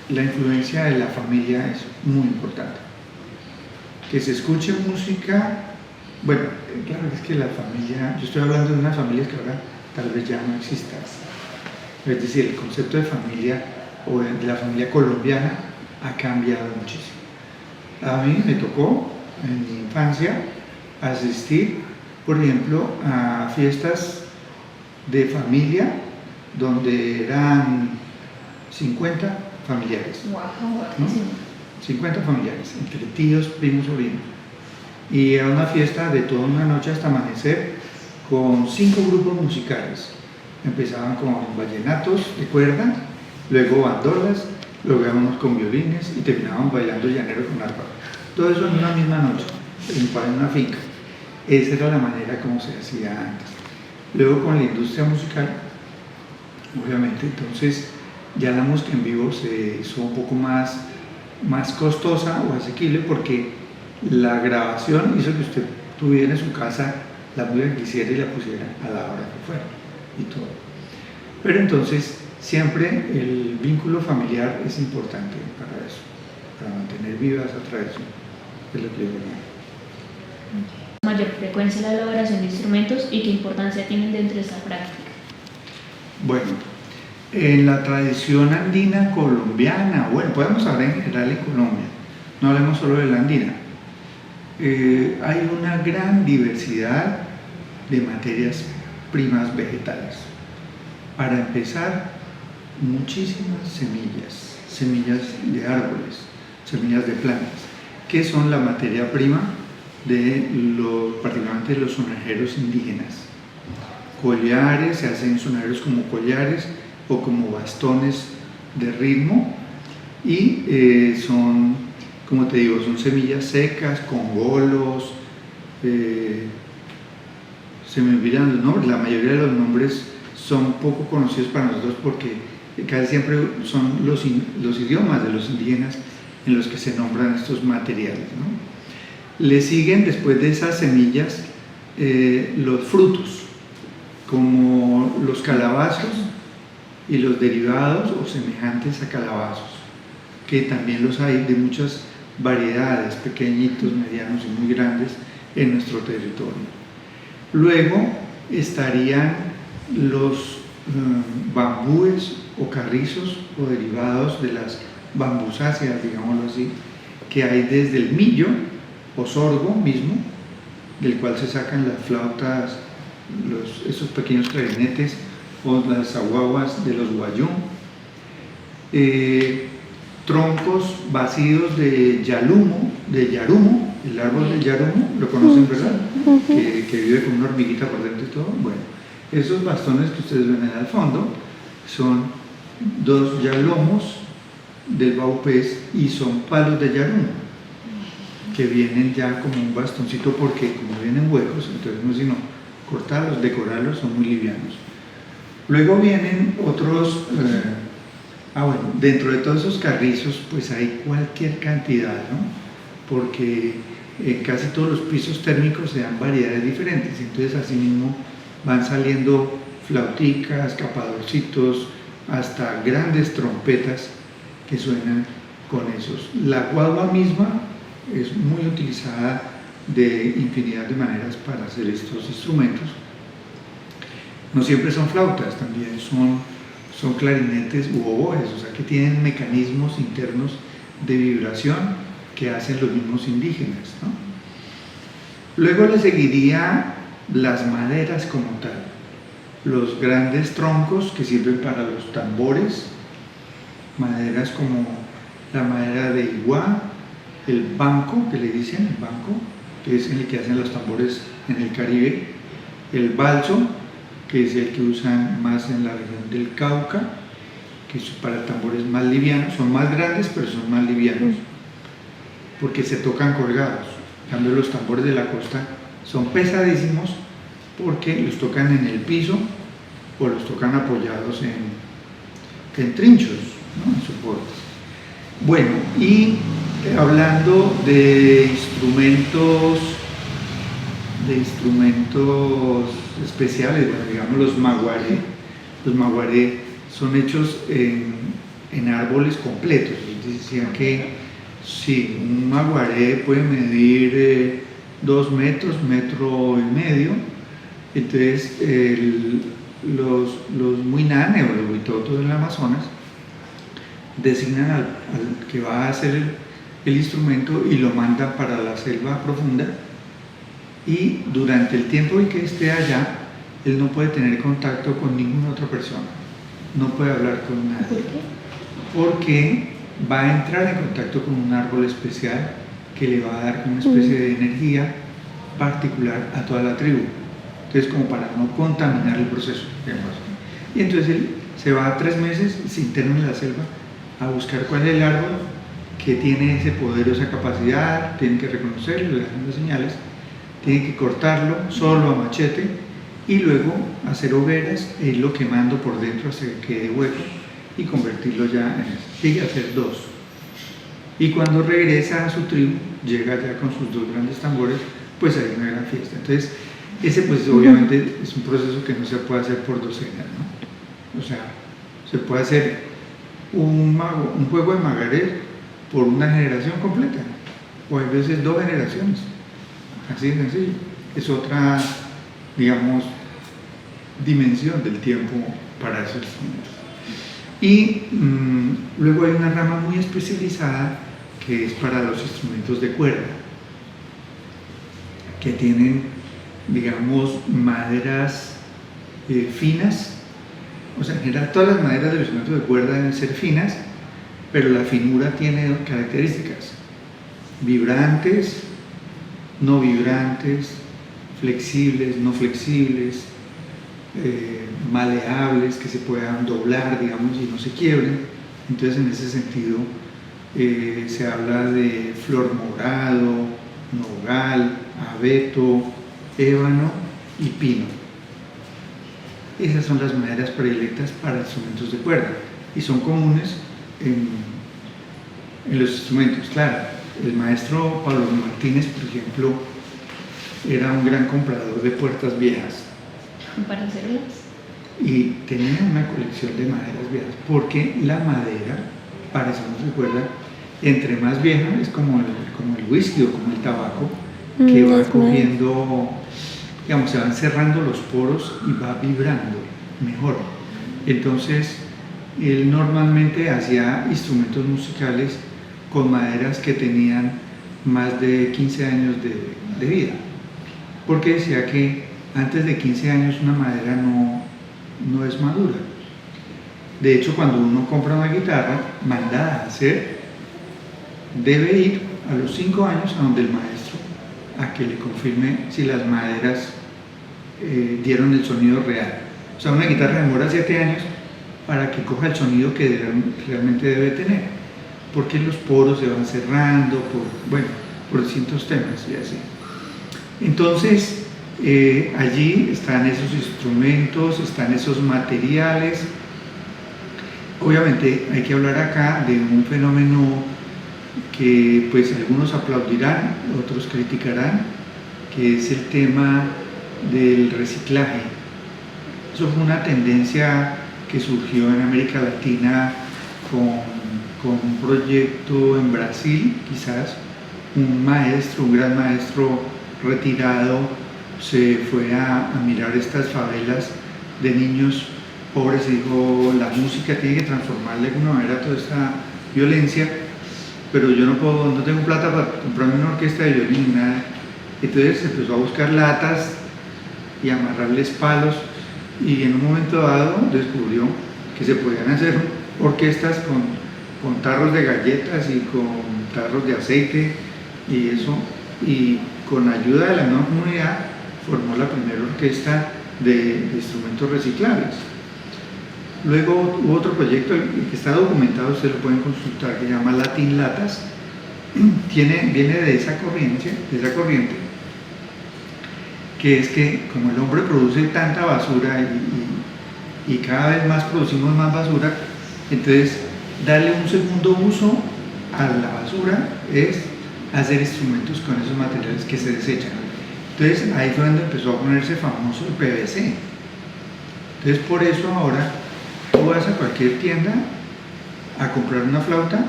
influencia de la familia es muy importante. Que se escuche música, bueno, claro es que la familia, yo estoy hablando de unas familias que ahora tal vez ya no existan. Es decir, el concepto de familia o de la familia colombiana ha cambiado muchísimo. A mí me tocó en mi infancia asistir, por ejemplo, a fiestas de familia donde eran 50 familiares. ¿No? 50 familiares, entre tíos, primos, sobrinos. Y era una fiesta de toda una noche hasta amanecer con 5 grupos musicales. Empezaban con vallenatos de cuerda, luego bandolas, luego íbamos con violines y terminábamos bailando llanero con arpa. Todo eso en una misma noche, en una finca. Esa era la manera como se hacía antes. Luego con la industria musical, obviamente, entonces ya la música en vivo se hizo un poco más costosa o asequible porque la grabación hizo que usted tuviera en su casa la música que quisiera y la pusiera a la hora que fuera y todo. Pero entonces siempre el vínculo familiar es importante para eso, para mantener viva esa tradición. Es lo que yo digo. Mayor frecuencia en la elaboración de instrumentos y qué importancia tienen dentro de esta práctica. Bueno, en la tradición andina colombiana, bueno, podemos hablar en general en Colombia, no hablemos solo de la andina, hay una gran diversidad de materias primas vegetales. Para empezar, muchísimas semillas de árboles, semillas de plantas, que son la materia prima de particularmente de los sonajeros indígenas. Collares, se hacen sonajeros como collares o como bastones de ritmo y son, como te digo, son semillas secas, congolos, se me olvidan los nombres, la mayoría de los nombres son poco conocidos para nosotros porque casi siempre son los idiomas de los indígenas en los que se nombran estos materiales, ¿no? Le siguen después de esas semillas los frutos, como los calabazos y los derivados o semejantes a calabazos, que también los hay de muchas variedades, pequeñitos, medianos y muy grandes en nuestro territorio. Luego estarían los bambúes o carrizos o derivados de las bambusáceas, digámoslo así, que hay desde el millo o sorgo mismo, del cual se sacan las flautas, esos pequeños clarinetes o las aguaguas de los guayú, troncos vacíos de yarumo, el árbol del yarumo, lo conocen, ¿verdad? Que vive con una hormiguita por dentro y todo. Bueno, esos bastones que ustedes ven al fondo son 2 yalomos del baupés y son palos de yarumo, que vienen ya como un bastoncito porque como vienen huecos, entonces no es sino cortarlos, decorarlos, son muy livianos. Luego vienen otros, bueno, dentro de todos esos carrizos pues hay cualquier cantidad, ¿no? Porque en casi todos los pisos térmicos se dan variedades diferentes, entonces así mismo van saliendo flauticas, capadorcitos, hasta grandes trompetas que suenan con esos. La guagua misma es muy utilizada de infinidad de maneras para hacer estos instrumentos. No siempre son flautas, también son clarinetes u oboes, o sea que tienen mecanismos internos de vibración que hacen los mismos indígenas, ¿no? Luego le seguiría las maderas como tal, los grandes troncos que sirven para los tambores, maderas como la madera de iguá, el banco, que le dicen el banco, que es el que hacen los tambores en el Caribe, el balso, que es el que usan más en la región del Cauca, que es para tambores más livianos, son más grandes pero son más livianos, porque se tocan colgados. En cambio los tambores de la costa son pesadísimos porque los tocan en el piso o los tocan apoyados en trinchos, ¿no? En soportes. Bueno, y hablando de instrumentos especiales, bueno, digamos los maguaré son hechos en árboles completos. Decían que sí, un maguaré puede medir 2 metros, 1,5 metros, entonces los Muinane o los Huitotos en el Amazonas designan al que va a hacer el instrumento y lo mandan para la selva profunda, y durante el tiempo en que esté allá él no puede tener contacto con ninguna otra persona, no puede hablar con nadie. ¿Por qué? Porque va a entrar en contacto con un árbol especial que le va a dar una especie de energía particular a toda la tribu, entonces como para no contaminar el proceso, digamos. Y entonces él se va 3 meses, se interna en la selva a buscar cuál es el árbol que tiene ese poder o esa capacidad, tienen que reconocerlo, le dan las señales, tienen que cortarlo solo a machete y luego hacer hogueras e irlo quemando por dentro hasta que quede hueco y convertirlo ya en eso. Tiene que hacer 2. Y cuando regresa a su tribu, llega ya con sus 2 grandes tambores, pues hay una gran fiesta. Entonces, ese pues obviamente es un proceso que no se puede hacer por docenas, ¿no? O sea, se puede hacer un juego de Magarel por una generación completa, o a veces 2 generaciones, así de sencillo. Es otra, digamos, dimensión del tiempo para esos instrumentos. Y luego hay una rama muy especializada que es para los instrumentos de cuerda, que tienen, digamos, maderas finas. O sea, en general todas las maderas de los instrumentos de cuerda deben ser finas, pero la finura tiene características: vibrantes, no vibrantes, flexibles, no flexibles, maleables, que se puedan doblar, digamos, y no se quiebren. Entonces, en ese sentido, se habla de flor morado, nogal, abeto, ébano y pino. Esas son las maderas predilectas para instrumentos de cuerda y son comunes en los instrumentos. Claro, el maestro Pablo Martínez, por ejemplo, era un gran comprador de puertas viejas. ¿Para hacerlas? Y tenía una colección de maderas viejas, porque la madera, para instrumentos de cuerda, entre más vieja, es como el whisky o como el tabaco, que va cogiendo, digamos, se van cerrando los poros y va vibrando mejor. Entonces, él normalmente hacía instrumentos musicales con maderas que tenían más de 15 años de vida, porque decía que antes de 15 años una madera no es madura. De hecho, cuando uno compra una guitarra mandada a hacer, debe ir a los 5 años a donde el maestro a que le confirme si las maderas dieron el sonido real. O sea, una guitarra demora 7 años para que coja el sonido que realmente debe tener, porque los poros se van cerrando por distintos temas y así. Entonces, allí están esos instrumentos, están esos materiales. Obviamente hay que hablar acá de un fenómeno que pues algunos aplaudirán, otros criticarán, que es el tema del reciclaje. Eso fue una tendencia que surgió en América Latina con un proyecto en Brasil, quizás un gran maestro retirado se fue a mirar estas favelas de niños pobres y dijo: la música tiene que transformar de alguna manera toda esta violencia, pero yo no tengo plata para comprarme una orquesta de violín ni nada. Entonces empezó a buscar latas y amarrarles palos, y en un momento dado descubrió que se podían hacer orquestas con tarros de galletas y con tarros de aceite y eso, y con ayuda de la nueva comunidad formó la primera orquesta de instrumentos reciclables. Luego hubo otro proyecto que está documentado, ustedes lo pueden consultar, que se llama Latin Latas. Viene de esa corriente, que es que como el hombre produce tanta basura y cada vez más producimos más basura, entonces darle un segundo uso a la basura es hacer instrumentos con esos materiales que se desechan. Entonces ahí fue donde empezó a ponerse famoso el PVC. Entonces por eso ahora tú vas a cualquier tienda a comprar una flauta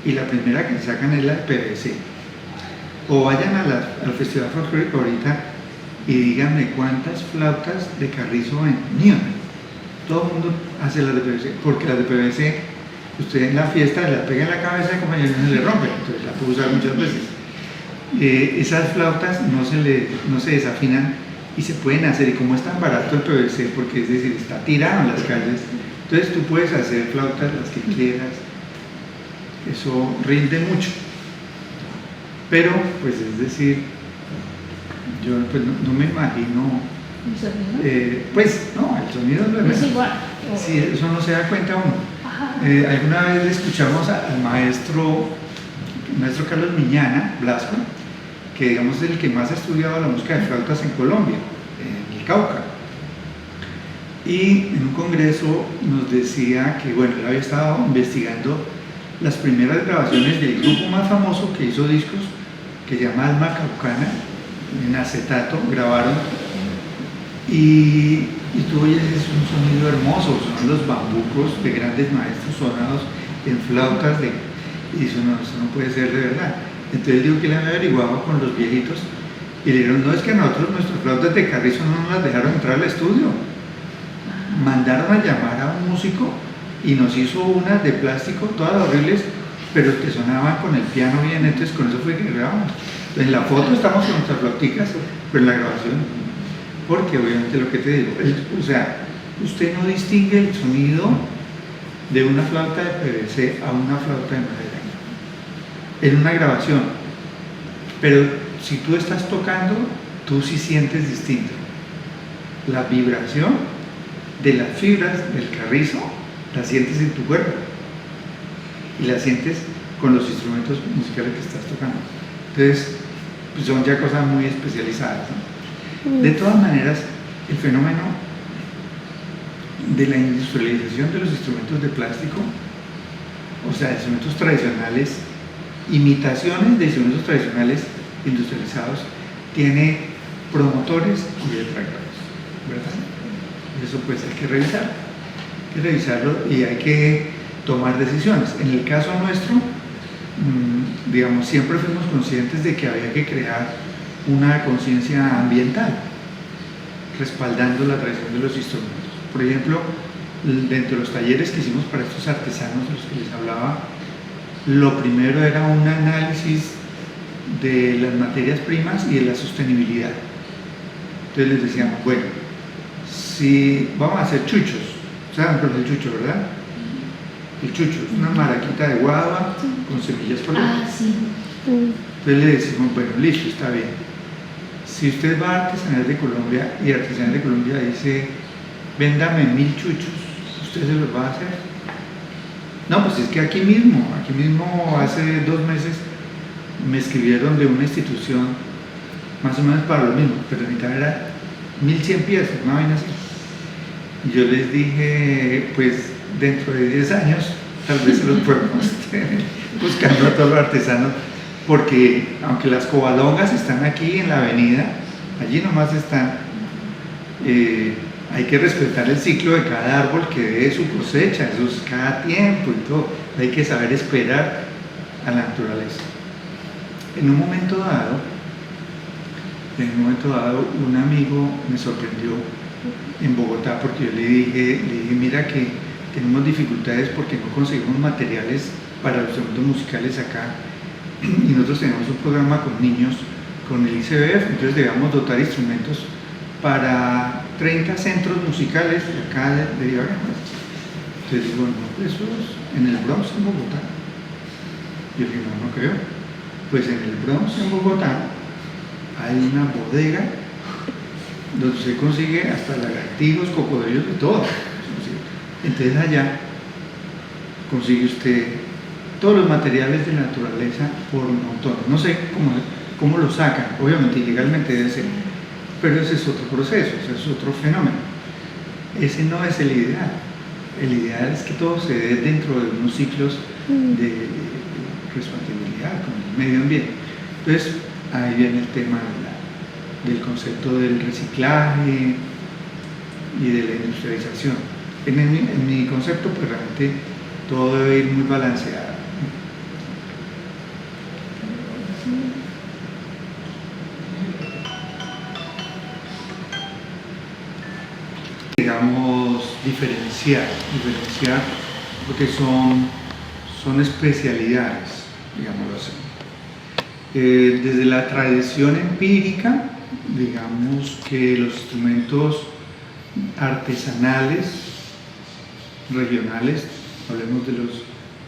y la primera que sacan es la de PVC. O vayan al Festival Folclórico ahorita y díganme cuántas flautas de carrizo venían. Todo el mundo hace las de PVC, porque las de PVC, usted en la fiesta la pega en la cabeza y como ya no se le rompe, entonces la puede usar muchas veces. Esas flautas no se desafinan y se pueden hacer, y como es tan barato el PVC, porque es decir, está tirado en las calles, entonces tú puedes hacer flautas las que quieras, eso rinde mucho. Pero, pues es decir, yo pues, no me imagino. ¿El sonido? Pues no, el sonido es igual. Sí, eso no se da cuenta uno. Alguna vez le escuchamos al maestro Carlos Miñana Blasco, que digamos es el que más ha estudiado la música de flautas en Colombia, en el Cauca. Y en un congreso nos decía que, bueno, él había estado investigando las primeras grabaciones del grupo más famoso que hizo discos, que se llama Alma Caucana, en acetato, grabaron, y tú oyes, es un sonido hermoso, son los bambucos de grandes maestros sonados en flautas, y eso no puede ser de verdad. Entonces digo que le había averiguado con los viejitos, y le dijeron, no, es que a nosotros nuestras flautas de carrizo no nos las dejaron entrar al estudio. Mandaron a llamar a un músico y nos hizo unas de plástico, todas horribles, pero que sonaban con el piano bien, entonces con eso fue que grabamos. En la foto estamos con nuestras flauticas, pero en la grabación, porque obviamente lo que te digo, o sea, usted no distingue el sonido de una flauta de PVC a una flauta de madera en una grabación, pero si tú estás tocando, tú sí sientes distinto. La vibración de las fibras del carrizo la sientes en tu cuerpo y la sientes con los instrumentos musicales que estás tocando. Entonces, pues son ya cosas muy especializadas, ¿no? De todas maneras, el fenómeno de la industrialización de los instrumentos de plástico, o sea, instrumentos tradicionales, imitaciones de instrumentos tradicionales industrializados, tiene promotores y detractores, ¿verdad? Eso pues hay que revisarlo y hay que tomar decisiones. En el caso nuestro, digamos, siempre fuimos conscientes de que había que crear una conciencia ambiental, respaldando la tradición de los instrumentos. Por ejemplo, dentro de los talleres que hicimos para estos artesanos de los que les hablaba, lo primero era un análisis de las materias primas y de la sostenibilidad. Entonces les decíamos, bueno, si vamos a hacer chuchos, ¿saben cuál es el chucho, verdad? El chucho es una maraquita de guava con semillas por dentro. Sí. Entonces le decimos, bueno, listo, está bien. Si usted va a Artesanal de Colombia y Artesanal de Colombia dice, véndame 1000 chuchos, ¿usted se los va a hacer? No, pues es que aquí mismo hace 2 meses me escribieron de una institución más o menos para lo mismo, pero necesitaba era 1100 piezas, una vaina así. Y yo les dije, pues dentro de 10 años tal vez se los podemos tener buscando a todos los artesanos, porque aunque las cobalongas están aquí en la avenida, allí nomás están, hay que respetar el ciclo de cada árbol que dé su cosecha, eso es cada tiempo y todo, hay que saber esperar a la naturaleza. En un momento dado, un amigo me sorprendió en Bogotá porque yo le dije, mira que tenemos dificultades porque no conseguimos materiales para los instrumentos musicales acá, y nosotros tenemos un programa con niños, con el ICBF, entonces debemos dotar instrumentos para 30 centros musicales de acá de Ibagué. Entonces digo, no, eso es en el Bronx, en Bogotá. Yo le digo, no creo. Pues en el Bronx, en Bogotá, hay una bodega donde se consigue hasta lagartijos, cocodrilos, de todo. Entonces allá consigue usted todos los materiales de la naturaleza por montones. No sé cómo lo sacan, obviamente ilegalmente debe ser, pero ese es otro proceso, ese es otro fenómeno. Ese no es el ideal. El ideal es que todo se dé dentro de unos ciclos de responsabilidad con el medio ambiente. Entonces ahí viene el tema del concepto del reciclaje y de la industrialización. En mi concepto, pues realmente todo debe ir muy balanceado. Digamos, diferenciar porque son especialidades, digámoslo así. Desde la tradición empírica, digamos que los instrumentos artesanales regionales, hablemos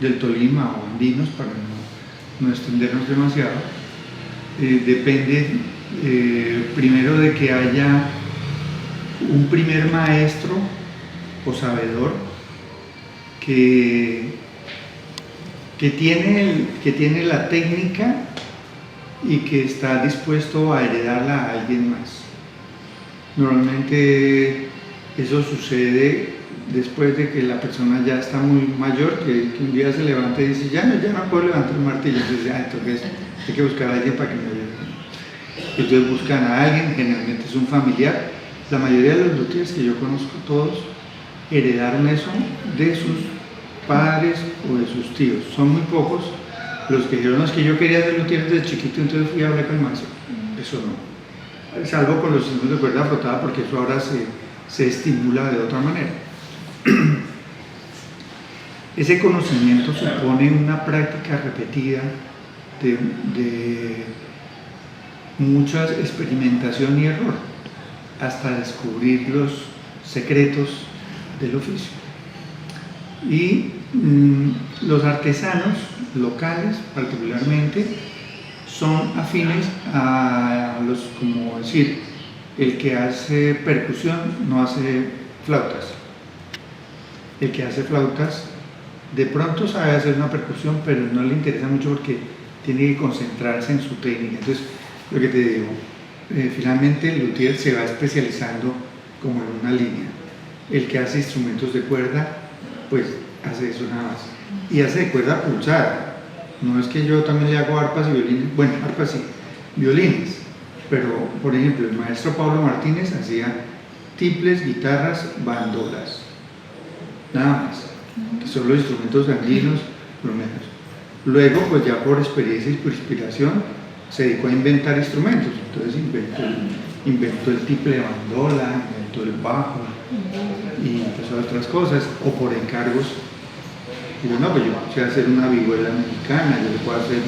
del Tolima o andinos para no extendernos demasiado, depende primero de que haya un primer maestro o sabedor que tiene la técnica y que está dispuesto a heredarla a alguien más. Normalmente eso sucede después de que la persona ya está muy mayor, que un día se levanta y dice, ya no puedo levantar el martillo, entonces hay que buscar a alguien para que me ayude. Entonces buscan a alguien, generalmente es un familiar. La mayoría de los luthiers que yo conozco, todos heredaron eso de sus padres o de sus tíos. Son muy pocos los que dijeron, no, es que yo quería ser luthier desde chiquito, entonces fui a hablar con el maestro. Eso no. Salvo con los instrumentos de cuerda frotada, porque eso ahora se estimula de otra manera. Ese conocimiento supone una práctica repetida de mucha experimentación y error hasta descubrir los secretos del oficio. Y los artesanos locales particularmente son afines a los, como decir, el que hace percusión no hace flautas. El que hace flautas de pronto sabe hacer una percusión, pero no le interesa mucho porque tiene que concentrarse en su técnica. Entonces, lo que te digo, finalmente el luthier se va especializando como en una línea. El que hace instrumentos de cuerda, pues hace eso nada más. Y hace de cuerda pulsada. No es que yo también le hago arpas y violines, bueno, arpas sí, violines. Pero, por ejemplo, el maestro Pablo Martínez hacía tiples, guitarras, bandolas. Nada más. Que son los instrumentos andinos, por lo menos. Luego, pues ya por experiencia y por inspiración, se dedicó a inventar instrumentos. Entonces inventó el tiple de bandola, inventó el bajo y empezó otras cosas, o por encargos. Digo, no, pues yo sé hacer una vihuela mexicana, yo le puedo hacer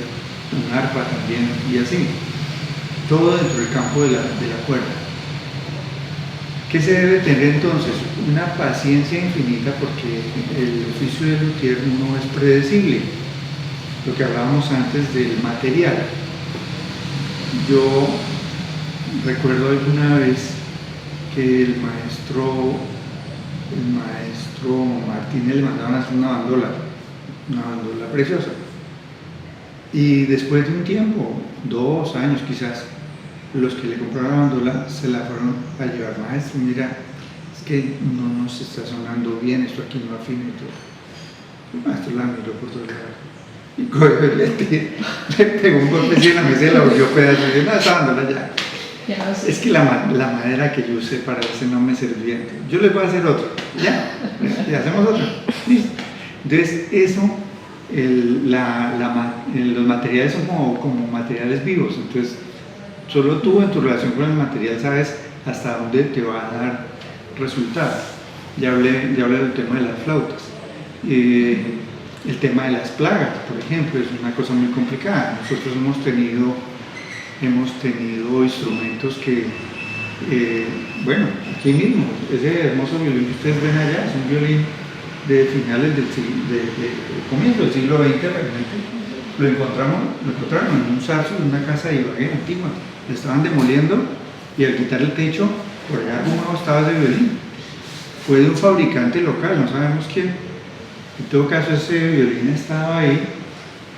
un arpa también, y así. Todo dentro del campo de la cuerda. ¿Qué se debe tener entonces? Una paciencia infinita, porque el oficio del luthier no es predecible. Lo que hablábamos antes del material. Yo recuerdo alguna vez que el maestro Martínez le mandaban a hacer una bandola preciosa. Y después de un tiempo, 2 años quizás, los que le compraron la bandola se la fueron a llevar. Maestro, mira, es que no nos está sonando bien, esto aquí no afina y todo. El maestro la miró por todo lado y cogió, le pegó un golpe en la mesa y la volvió pedazos y dijo, no, esa bandola ya. Es que la madera que yo usé para ese no me servía. Yo les voy a hacer otro. Ya, y hacemos otro. Entonces, eso, los materiales son como materiales vivos. Entonces, solo tú en tu relación con el material sabes hasta dónde te va a dar resultado. Ya hablé del tema de las flautas. El tema de las plagas, por ejemplo, es una cosa muy complicada. Nosotros hemos tenido instrumentos que, bueno, aquí mismo, ese hermoso violín que ustedes ven allá es un violín de finales del comienzo del siglo XX realmente. Lo encontraron en un zarzo de una casa de Ibagué antigua. Le estaban demoliendo y al quitar el techo, por allá arrumado estaba ese violín. Fue de un fabricante local, no sabemos quién. En todo caso, ese violín estaba ahí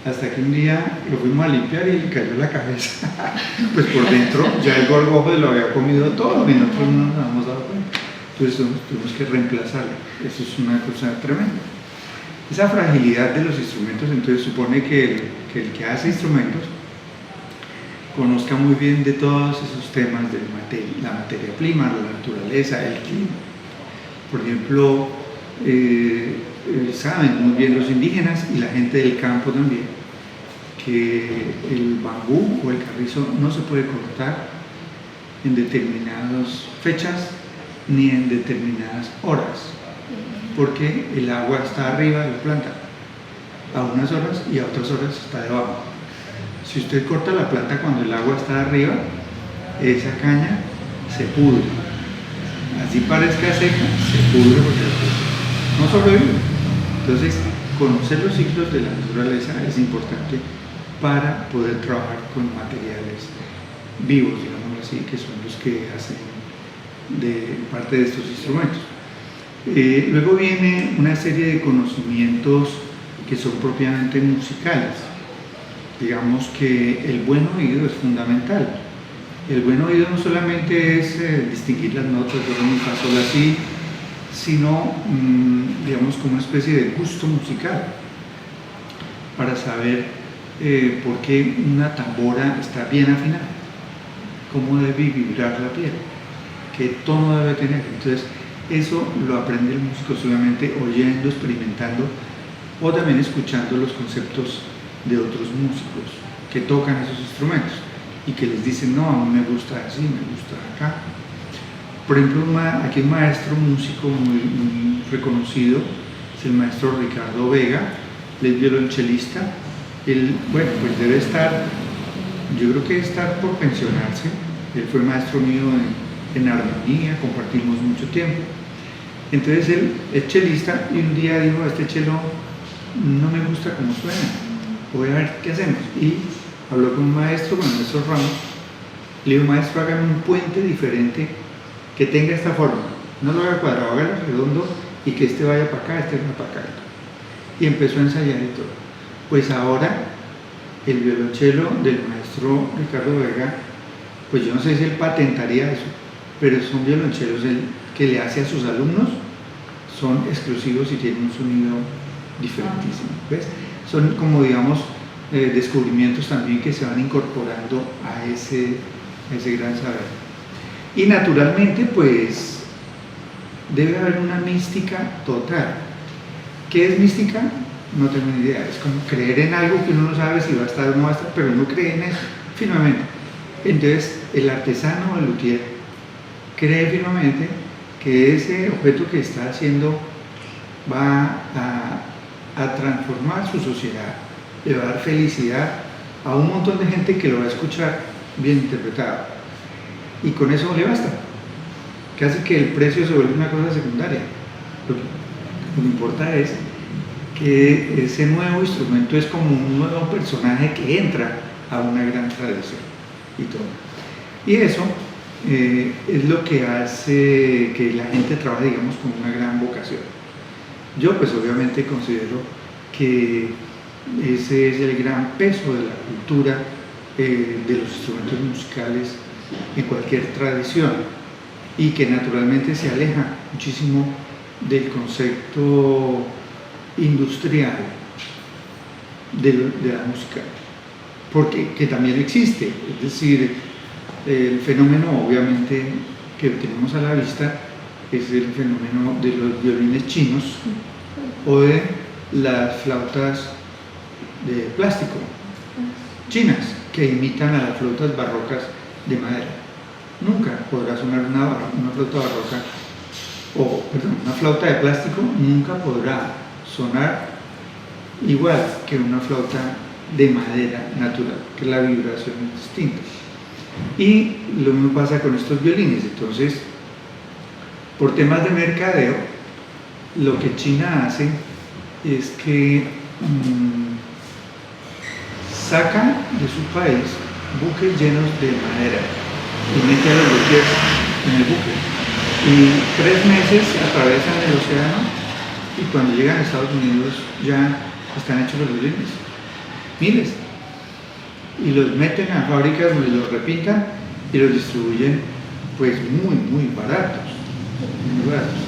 hasta que un día lo fuimos a limpiar y le cayó la cabeza. Pues por dentro ya el gorgojo lo había comido todo y nosotros no nos habíamos dado cuenta. Entonces tuvimos que reemplazarlo. Eso es una cosa tremenda. Esa fragilidad de los instrumentos entonces supone que el que hace instrumentos conozca muy bien de todos esos temas de la materia prima, la naturaleza, el clima. Por ejemplo, saben muy bien los indígenas y la gente del campo también que el bambú o el carrizo no se puede cortar en determinadas fechas ni en determinadas horas, porque el agua está arriba de la planta a unas horas y a otras horas está debajo. Si usted corta la planta cuando el agua está arriba, esa caña se pudre. Así parezca seca, se pudre porque no sobrevive. Entonces, conocer los ciclos de la naturaleza es importante para poder trabajar con materiales vivos, digamos así, que son los que hacen de parte de estos instrumentos. Luego viene una serie de conocimientos que son propiamente musicales. Digamos que el buen oído es fundamental. El buen oído no solamente es distinguir las notas de do, mi, fa, sol, la, si, sino, digamos, como una especie de gusto musical, para saber por qué una tambora está bien afinada, cómo debe vibrar la piel, qué tono debe tener. Entonces, eso lo aprende el músico solamente oyendo, experimentando, o también escuchando los conceptos de otros músicos que tocan esos instrumentos y que les dicen, no, a mí me gusta así, me gusta acá. Por ejemplo, aquí un maestro músico muy reconocido es el maestro Ricardo Vega, él es violonchelista. Él, bueno, pues debe estar, yo creo que debe estar por pensionarse. Él fue maestro mío en armonía, compartimos mucho tiempo. Entonces él es chelista y un día dijo, este chelo no me gusta cómo suena, voy a ver qué hacemos. Y habló con un maestro, con el maestro Ramos, le dijo, maestro, hágame un puente diferente que tenga esta forma, no lo haga cuadrado, hágalo redondo y que este vaya para acá, este vaya para acá. Y empezó a ensayar y todo. Pues ahora el violonchelo del maestro Ricardo Vega, pues yo no sé si él patentaría eso, pero son violonchelos que le hace a sus alumnos, son exclusivos y tienen un sonido diferentísimo. ¿Ves? Son como, digamos, descubrimientos también que se van incorporando a ese gran saber. Y naturalmente, pues, debe haber una mística total. ¿Qué es mística? No tengo ni idea. Es como creer en algo que uno no sabe si va a estar o no va a estar, pero uno cree en eso firmemente. Entonces, el artesano, el luthier, cree firmemente que ese objeto que está haciendo va a transformar su sociedad, le va a dar felicidad a un montón de gente que lo va a escuchar bien interpretado. Y con eso le basta. Que hace que el precio se vuelva una cosa secundaria. Lo que importa es que ese nuevo instrumento es como un nuevo personaje que entra a una gran tradición y todo. Y eso es lo que hace que la gente trabaje, digamos, con una gran vocación. Yo, pues, obviamente considero que ese es el gran peso de la cultura de los instrumentos musicales en cualquier tradición, y que naturalmente se aleja muchísimo del concepto industrial de la música, porque que también existe, es decir, el fenómeno obviamente que tenemos a la vista es el fenómeno de los violines chinos o de las flautas de plástico chinas que imitan a las flautas barrocas de madera. Nunca podrá sonar una flauta barroca, una flauta de plástico nunca podrá sonar igual que una flauta de madera natural, que la vibración es distinta. Y lo mismo pasa con estos violines. Entonces, por temas de mercadeo, lo que China hace es que saca de su país buques llenos de madera y mete a los luthiers en el buque. Y 3 meses atravesan el océano y cuando llegan a Estados Unidos ya están hechos los violines. Miles. Y los meten a fábricas donde los repintan y los distribuyen pues muy baratos. Muy baratos.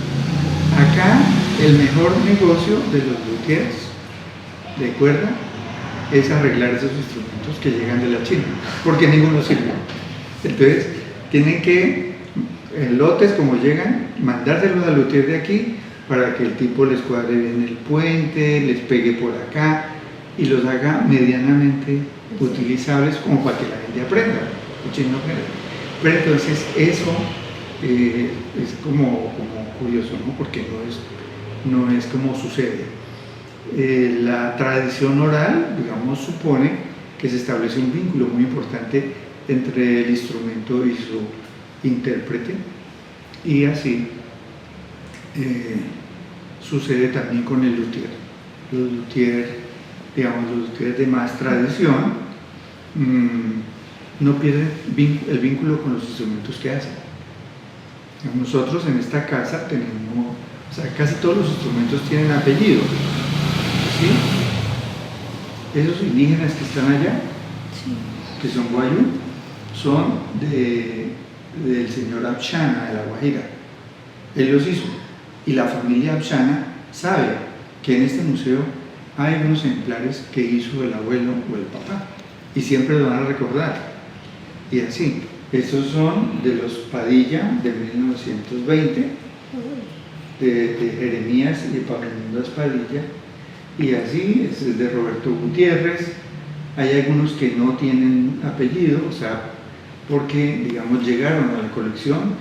Acá el mejor negocio de los luthiers de cuerda es arreglar esos instrumentos que llegan de la China, porque ninguno sirve. Entonces tienen que, en lotes como llegan, mandárselos al luthier de aquí para que el tipo les cuadre bien el puente, les pegue por acá y los haga medianamente utilizables como para que la gente aprenda, el chino aprenda. Pero entonces eso es como curioso, ¿no? Porque no es como sucede. La tradición oral, digamos, supone que se establece un vínculo muy importante entre el instrumento y su intérprete, y así sucede también con el luthier. Los luthiers, digamos, los luthiers de más tradición no pierden el vínculo con los instrumentos que hacen. Nosotros en esta casa tenemos, o sea, casi todos los instrumentos tienen apellido, ¿sí? Esos indígenas que están allá, sí, que son guayú, son del señor Abshana de La Guajira. Él los hizo. Y la familia Abshana sabe que en este museo hay unos ejemplares que hizo el abuelo o el papá y siempre lo van a recordar. Y así, estos son de los Padilla de 1920, de Jeremías y Epaminondas Padilla, y así es de Roberto Gutiérrez. Hay algunos que no tienen apellido, o sea, porque, digamos, llegaron a la colección,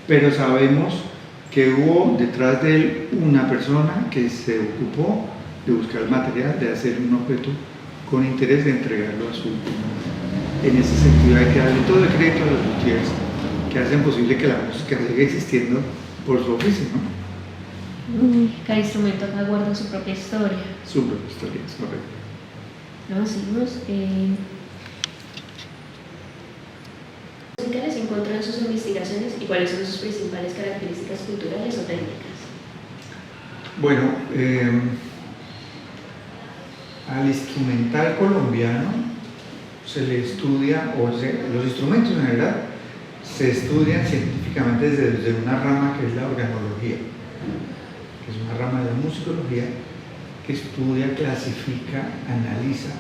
pero sabemos que hubo detrás de él una persona que se ocupó de buscar el material, de hacer un objeto con interés de entregarlo a su último. En ese sentido hay que darle todo el crédito a los Gutiérrez que hacen posible que la música siga existiendo por su oficio, ¿no? Cada instrumento acá guarda su propia historia. Su propia historia, es correcto. No, seguimos. Musicales encuentran sus investigaciones y cuáles son sus principales características culturales o técnicas. Bueno, al instrumental colombiano se le estudia, los instrumentos en realidad se estudian científicamente desde una rama que es la organología, que es una rama de la musicología que estudia, clasifica, analiza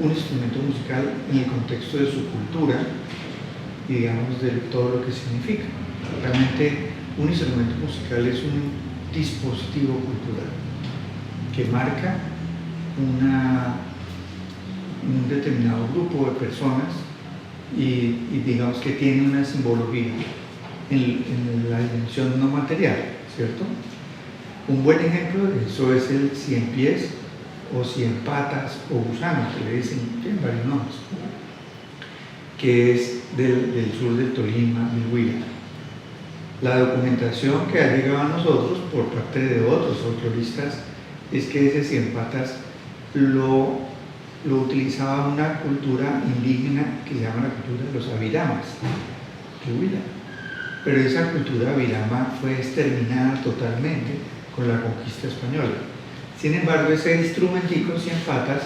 un instrumento musical en el contexto de su cultura y, digamos, de todo lo que significa. Realmente un instrumento musical es un dispositivo cultural que marca un determinado grupo de personas y digamos que tiene una simbología en la dimensión no material, ¿cierto? Un buen ejemplo de eso es el cien pies o cien patas o gusano, que le dicen, tienen varios nombres, que es del sur del Tolima, del Huila. La documentación que ha llegado a nosotros por parte de otros folcloristas es que ese cien patas lo utilizaba una cultura indígena que se llama la cultura de los aviramas de Huila. Pero esa cultura avirama fue exterminada totalmente con la conquista española. Sin embargo, ese instrumentico cien patas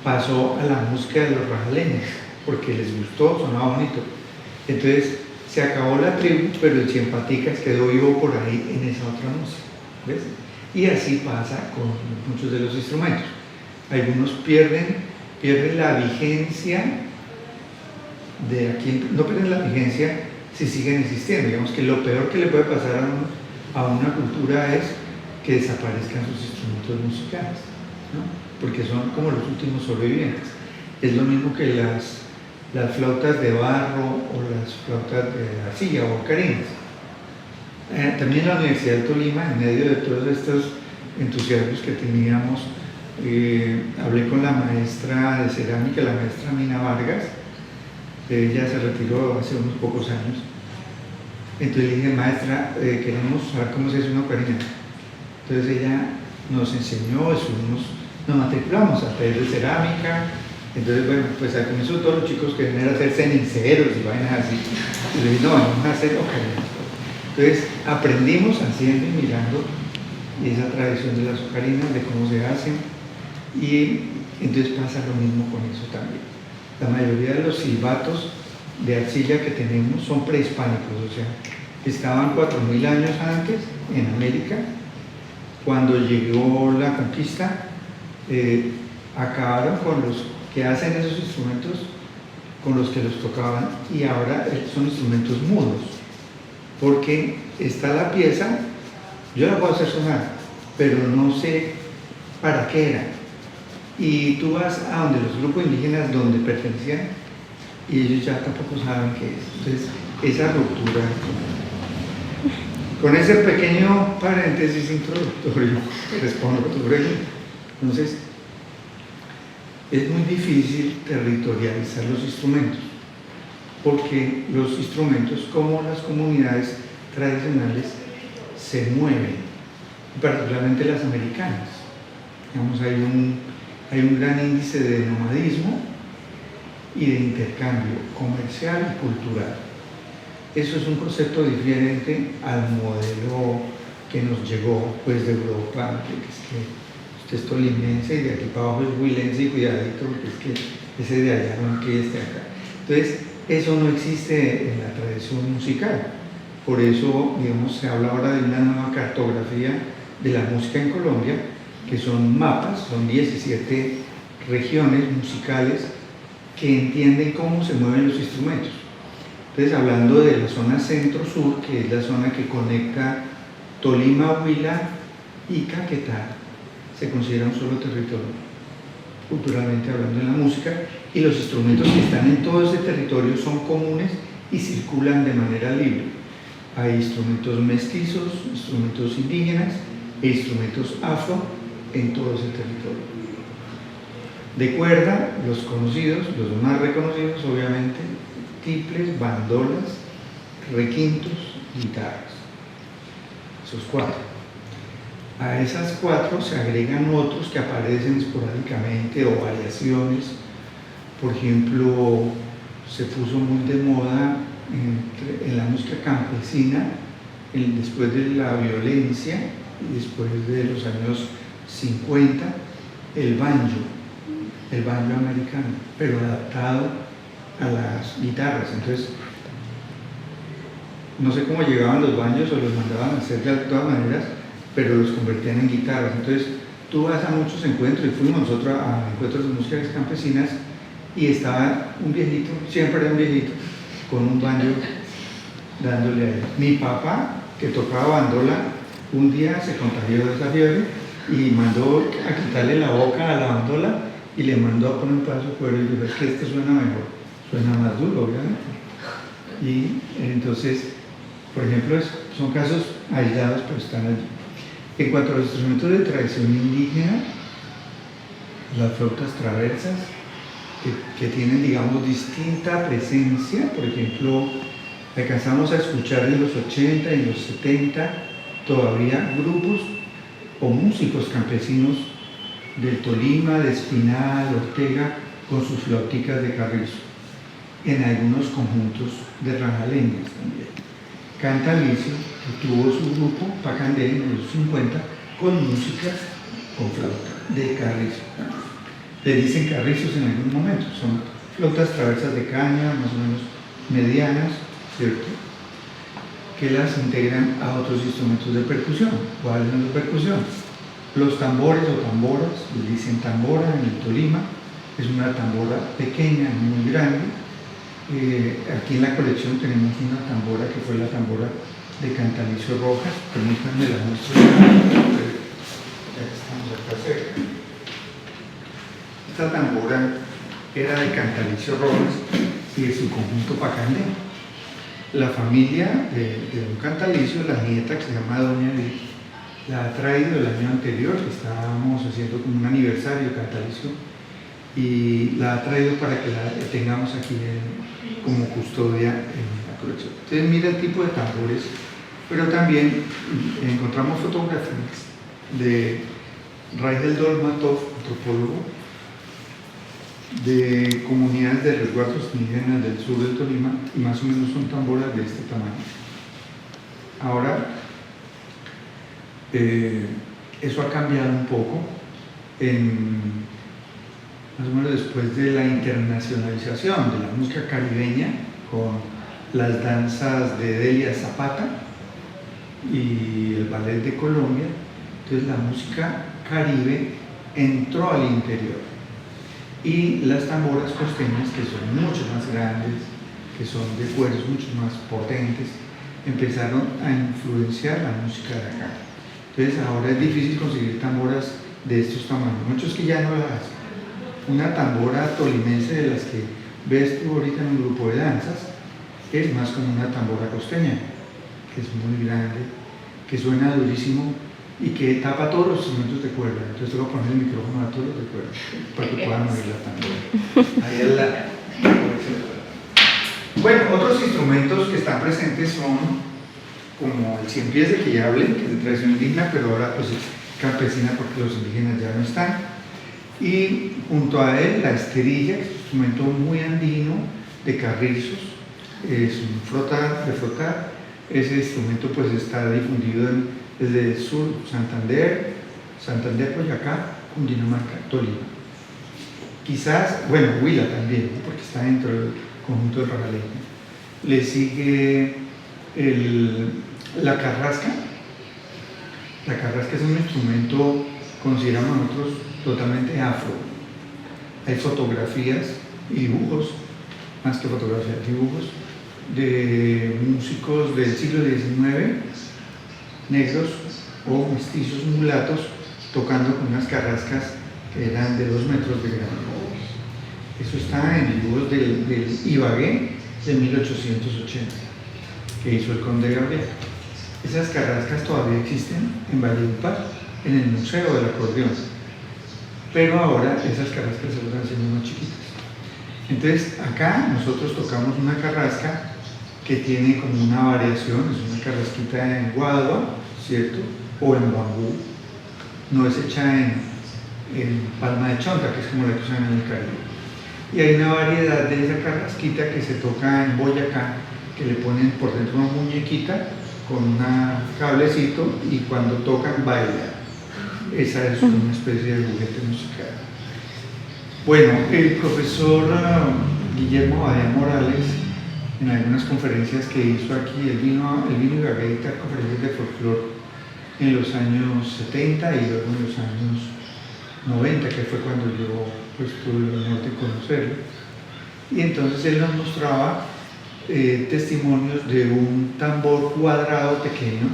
pasó a la música de los rajaleños porque les gustó, sonaba bonito. Entonces se acabó la tribu, pero el cien paticas quedó vivo por ahí en esa otra música, ¿ves? Y así pasa con muchos de los instrumentos. Algunos pierden la vigencia de aquí, no pierden la vigencia si siguen existiendo. Digamos que lo peor que le puede pasar a una cultura es que desaparezcan sus instrumentos musicales, ¿no? Porque son como los últimos sobrevivientes. Es lo mismo que las flautas de barro o las flautas de arcilla o ocarinas. También la Universidad de Tolima, en medio de todos estos entusiasmos que teníamos, hablé con la maestra de cerámica, la maestra Mina Vargas. Ella se retiró hace unos pocos años. Entonces le dije, maestra, queremos saber cómo se hace una ocarina. Entonces ella nos enseñó, nos matriculamos a taller de cerámica. Entonces, bueno, pues al comienzo todos los chicos querían hacer ceniceros y vainas así. Y le dije, no, vamos a hacer ocarinas. Entonces aprendimos haciendo y mirando esa tradición de las ocarinas, de cómo se hacen, y entonces pasa lo mismo con eso también. La mayoría de los silbatos de arcilla que tenemos son prehispánicos, o sea, estaban 4.000 años antes en América. Cuando llegó la conquista, acabaron con los que hacen esos instrumentos, con los que los tocaban, y ahora son instrumentos mudos, porque está la pieza, yo la puedo hacer sonar, pero no sé para qué era. Y tú vas a donde los grupos indígenas donde pertenecían y ellos ya tampoco saben qué es. Entonces, esa ruptura. Con ese pequeño paréntesis introductorio, respondo sobre ello. Entonces, es muy difícil territorializar los instrumentos, porque los instrumentos, como las comunidades tradicionales, se mueven, particularmente las americanas. Digamos, hay un gran índice de nomadismo y de intercambio comercial y cultural. Eso es un concepto diferente al modelo que nos llegó pues, de Europa, que es que usted es tolimense y de aquí para abajo es huilense y cuidadito, porque es que ese de allá no es que esté acá. Entonces, eso no existe en la tradición musical. Por eso, digamos, se habla ahora de una nueva cartografía de la música en Colombia, que son mapas, son 17 regiones musicales que entienden cómo se mueven los instrumentos. Entonces, hablando de la zona centro-sur, que es la zona que conecta Tolima, Huila y Caquetá, se considera un solo territorio, culturalmente hablando en la música, y los instrumentos que están en todo ese territorio son comunes y circulan de manera libre. Hay instrumentos mestizos, instrumentos indígenas e instrumentos afro en todo ese territorio. De cuerda, los conocidos, los más reconocidos obviamente, tiples, bandolas, requintos, guitarras. Esos 4. A esas 4 se agregan otros que aparecen esporádicamente o variaciones. Por ejemplo, se puso muy de moda en la música campesina después de la violencia y después de los años 50, el banjo americano, pero adaptado a las guitarras. Entonces, no sé cómo llegaban los banjos o los mandaban a hacer de todas maneras, pero los convertían en guitarras. Entonces, tú vas a muchos encuentros, y fuimos nosotros a encuentros de músicas campesinas, y estaba un viejito, siempre era un viejito, con un banjo dándole a él. Mi papá, que tocaba bandola, un día se contagió de esa fiebre y mandó a quitarle la boca a la bandola y le mandó a poner un pedazo de cuero y dijo: es que este suena mejor, suena más duro, obviamente. Y entonces, por ejemplo, son casos aislados, pero están allí. En cuanto a los instrumentos de tradición indígena, las flautas traversas, que tienen, digamos, distinta presencia. Por ejemplo, alcanzamos a escuchar en los 80 y en los 70 todavía grupos o músicos campesinos del Tolima, de Espinal, Ortega, con sus flauticas de carrizo, en algunos conjuntos de ranaleñas también. Cantalicio, que tuvo su grupo Pacandé en los 50, con música con flauta de carrizo. Le dicen carrizos en algún momento, son flautas traversas de caña, más o menos medianas, ¿cierto?, que las integran a otros instrumentos de percusión. ¿Cuáles son las percusión? Los tambores o tamboras, le dicen tambora en el Tolima, es una tambora pequeña, muy grande. Aquí en la colección tenemos una tambora que fue la tambora de Cantalicio Rojas, permítanme la muestra, ya que estamos acá cerca. Esta tambora era de Cantalicio Rojas y de su conjunto Pacandé. La familia de don Cantalicio, la nieta que se llama Doña Edith, la ha traído el año anterior, que estábamos haciendo como un aniversario de Cantalicio, y la ha traído para que la tengamos aquí como custodia en la colección. Entonces mira el tipo de tambores, pero también encontramos fotografías de Raigel Dolmatov, antropólogo, de comunidades de resguardos indígenas del sur del Tolima, y más o menos son tamboras de este tamaño. Ahora, eso ha cambiado un poco, más o menos después de la internacionalización de la música caribeña, con las danzas de Delia Zapata y el ballet de Colombia. Entonces la música caribe entró al interior. Y las tamboras costeñas, que son mucho más grandes, que son de cuerdas mucho más potentes, empezaron a influenciar la música de acá. Entonces ahora es difícil conseguir tamboras de estos tamaños, muchos que ya no las hacen. Una tambora tolimense de las que ves tú ahorita en un grupo de danzas es más como una tambora costeña, que es muy grande, que suena durísimo y que tapa todos los instrumentos de cuerda. Entonces tengo que poner el micrófono a todos los de cuerda para que puedan oír la tambora. Ahí es la. Bueno, otros instrumentos que están presentes son como el cien pies de que ya hablé, que es de tradición indígena, pero ahora pues es campesina porque los indígenas ya no están. Y junto a él la esterilla, que es un instrumento muy andino de carrizos, es un frotar, de frotar. Ese instrumento pues está difundido desde el sur, Santander, Boyacá, Cundinamarca, Tolima. Quizás, bueno, Huila también, ¿no?, porque está dentro del conjunto de Ranaleña. Le sigue La carrasca. La carrasca es un instrumento, consideramos nosotros, totalmente afro. Hay fotografías y dibujos, más que fotografías, dibujos de músicos del siglo XIX, negros o mestizos mulatos, tocando con unas carrascas que eran de 2 metros de grado. Eso está en dibujos del Ibagué de 1880, que hizo el conde Gabriel. Esas carrascas todavía existen en Valledupar, en el Museo del Acordeón, pero ahora esas carrascas se van haciendo más chiquitas. Entonces acá nosotros tocamos una carrasca que tiene como una variación, es una carrasquita en guadua, ¿cierto? O en bambú, no es hecha en palma de chonta, que es como la que usan en el Caribe. Y hay una variedad de esa carrasquita que se toca en Boyacá, que le ponen por dentro una muñequita con un cablecito y cuando tocan bailan. Esa es una especie de juguete musical. Bueno, el profesor Guillermo Badía Morales, en algunas conferencias que hizo aquí, él vino y a dictar conferencias de folclore en los años 70 y luego en los años 90, que fue cuando yo pues, tuve el honor de conocerlo. Y entonces él nos mostraba testimonios de un tambor cuadrado pequeño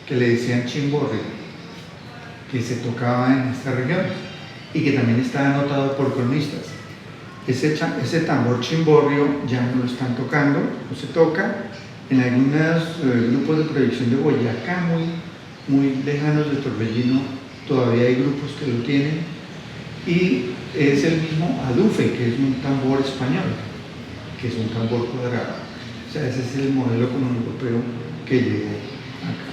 que le decían chimborri, que se tocaba en esta región y que también está anotado por cronistas. Ese tambor chimborrio ya no lo están tocando, no se toca. En algunos grupos de proyección de Boyacá, muy lejanos de Torbellino, todavía hay grupos que lo tienen. Y es el mismo adufe, que es un tambor español, que es un tambor cuadrado. O sea, ese es el modelo como europeo que llegó acá.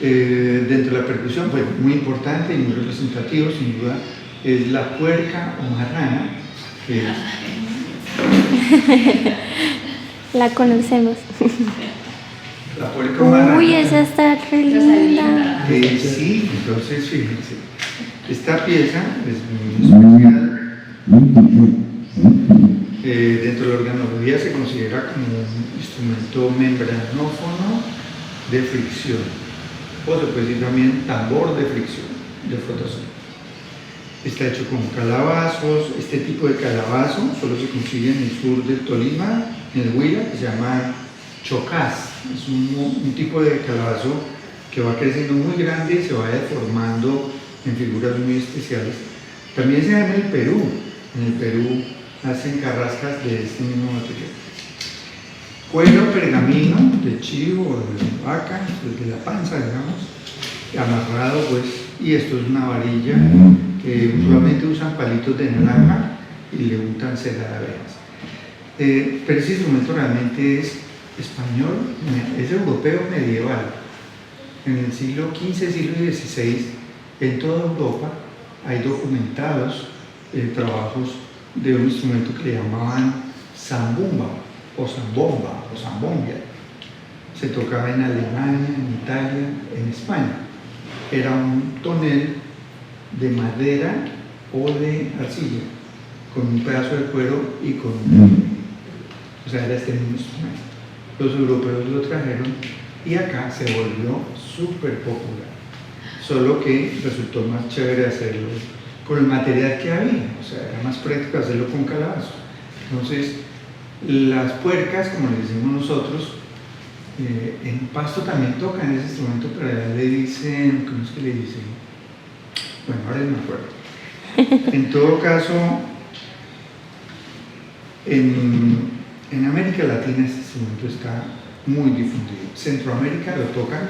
Dentro de la percusión, pues muy importante y muy representativo, sin duda, es la puerca o marrana, que es... La conocemos. La puerca o marrana. Uy, esa está re linda. Sí, entonces fíjense, esta pieza es muy especial. Dentro de la organología se considera como un instrumento membranófono de fricción, o se puede decir también tambor de fricción, de frotación. Está hecho con calabazos. Este tipo de calabazo solo se consigue en el sur del Tolima, en el Huila, que se llama chocás. Es un tipo de calabazo que va creciendo muy grande y se va deformando en figuras muy especiales. También se da en el Perú. En el Perú hacen carrascas de este mismo material. Cuero pergamino de chivo o de vaca, de la panza, digamos, amarrado, pues, y esto es una varilla que usualmente usan palitos de naranja y le untan cera de abejas. Pero ese instrumento realmente es español, es europeo medieval. En el siglo XV, siglo XVI, en toda Europa hay documentados trabajos de un instrumento que le llamaban zambumba o zambomba o zambombia. Se tocaba en Alemania, en Italia, en España. Era un tonel de madera o de arcilla, con un pedazo de cuero y con un... O sea, era este mismo instrumento. Los europeos lo trajeron y acá se volvió súper popular. Solo que resultó más chévere hacerlo con el material que había, o sea, era más práctico hacerlo con calabazo. Entonces, las puercas, como le decimos nosotros, en Pasto también tocan ese instrumento, pero allá le dicen, ¿cómo es que le dicen? Bueno, ahora no me acuerdo. En todo caso, en América Latina este instrumento está muy difundido. Centroamérica lo tocan,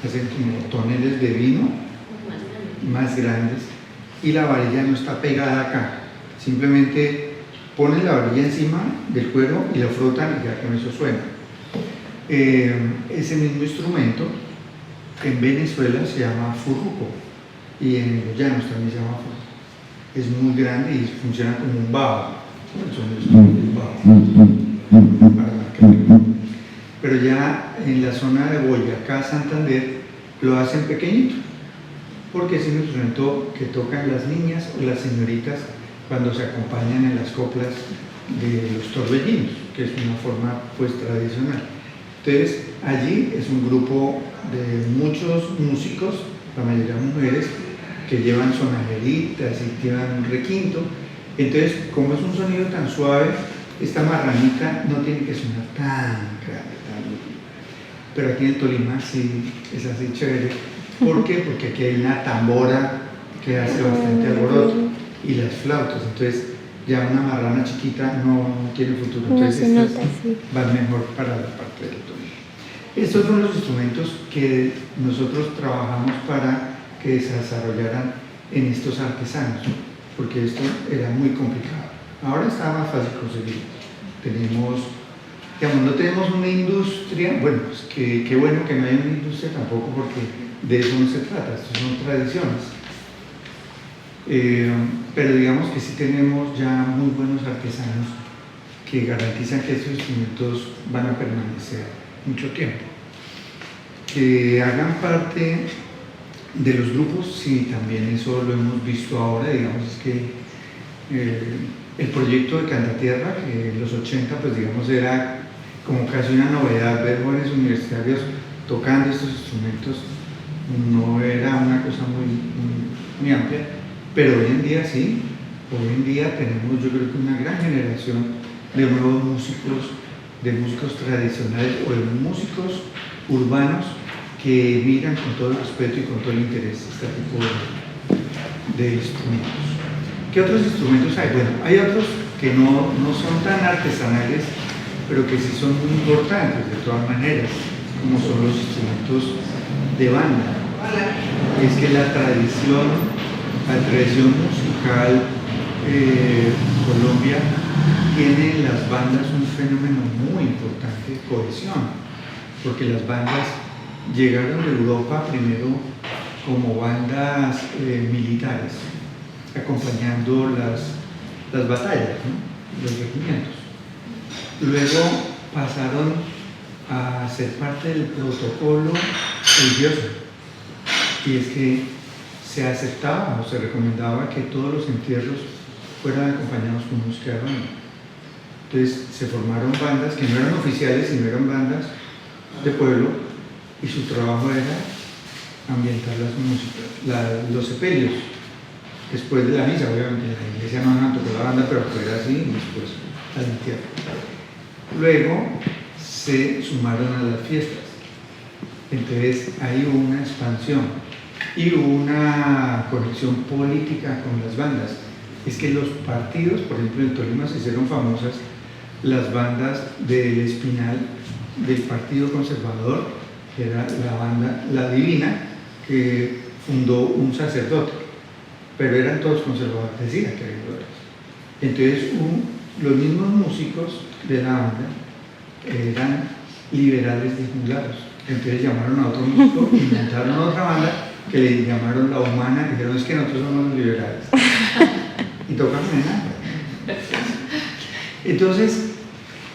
hacen como toneles de vino más grandes y la varilla no está pegada acá, simplemente ponen la varilla encima del cuero y la frotan y ya con eso suena. Ese mismo instrumento en Venezuela se llama furruco y en los llanos también se llama furruco. Es muy grande y funciona como un bajo, pero ya en la zona de Boyacá, Santander, lo hacen pequeñito, porque es un instrumento que tocan las niñas o las señoritas cuando se acompañan en las coplas de los torbellinos, que es una forma pues tradicional. Entonces, allí es un grupo de muchos músicos, la mayoría mujeres, que llevan sonajeritas y llevan un requinto. Entonces, como es un sonido tan suave, esta marranita no tiene que sonar tan grave, tan duro. Pero aquí en el Tolima sí es así chévere. ¿Por qué? Porque aquí hay una tambora que hace bastante alboroto y las flautas. Entonces, ya una marrana chiquita no tiene futuro. Entonces, no estas van mejor para la parte del Tolima. Estos son los instrumentos que nosotros trabajamos para que se desarrollaran en estos artesanos, porque esto era muy complicado. Ahora está más fácil conseguir. No tenemos una industria, bueno, pues qué bueno que no haya una industria tampoco, porque de eso no se trata, esto son tradiciones. Pero digamos que sí tenemos ya muy buenos artesanos que garantizan que estos instrumentos van a permanecer mucho tiempo. Que hagan parte de los grupos, sí, también eso lo hemos visto ahora, digamos, es que el proyecto de Cantatierra, que en los 80, pues digamos, era como casi una novedad ver jóvenes universitarios tocando estos instrumentos, no era una cosa muy amplia, pero hoy en día sí, hoy en día tenemos yo creo que una gran generación de nuevos músicos, de músicos tradicionales o de músicos urbanos que miran con todo el respeto y con todo el interés este tipo de instrumentos. ¿Qué otros instrumentos hay? Bueno, hay otros que no son tan artesanales, pero que sí son muy importantes de todas maneras, como son los instrumentos de banda. Es que la tradición musical Colombia tiene en las bandas un fenómeno muy importante de cohesión, porque las bandas llegaron de Europa primero como bandas militares, acompañando las batallas, ¿no? Los regimientos. Luego pasaron a ser parte del protocolo religioso, y es que se aceptaba o se recomendaba que todos los entierros fueran acompañados con música de banda. Entonces se formaron bandas que no eran oficiales, sino eran bandas de pueblo, y su trabajo era ambientar las músicas, los sepelios, después de la misa, obviamente, en la iglesia no tocó la banda, pero fuera así, y después al entierro. Luego se sumaron a las fiestas, entonces hay una expansión y una conexión política con las bandas. Es que los partidos, por ejemplo en Tolima se hicieron famosas las bandas del Espinal, del Partido Conservador, que era la banda La Divina, que fundó un sacerdote, pero eran todos conservadores, decían que eran conservadores. Entonces los mismos músicos de la banda eran liberales dismulados. Entonces llamaron a otro músico y montaron otra banda que le llamaron La Humana, y dijeron: es que nosotros somos los liberales. Y tocaron en nada. Entonces,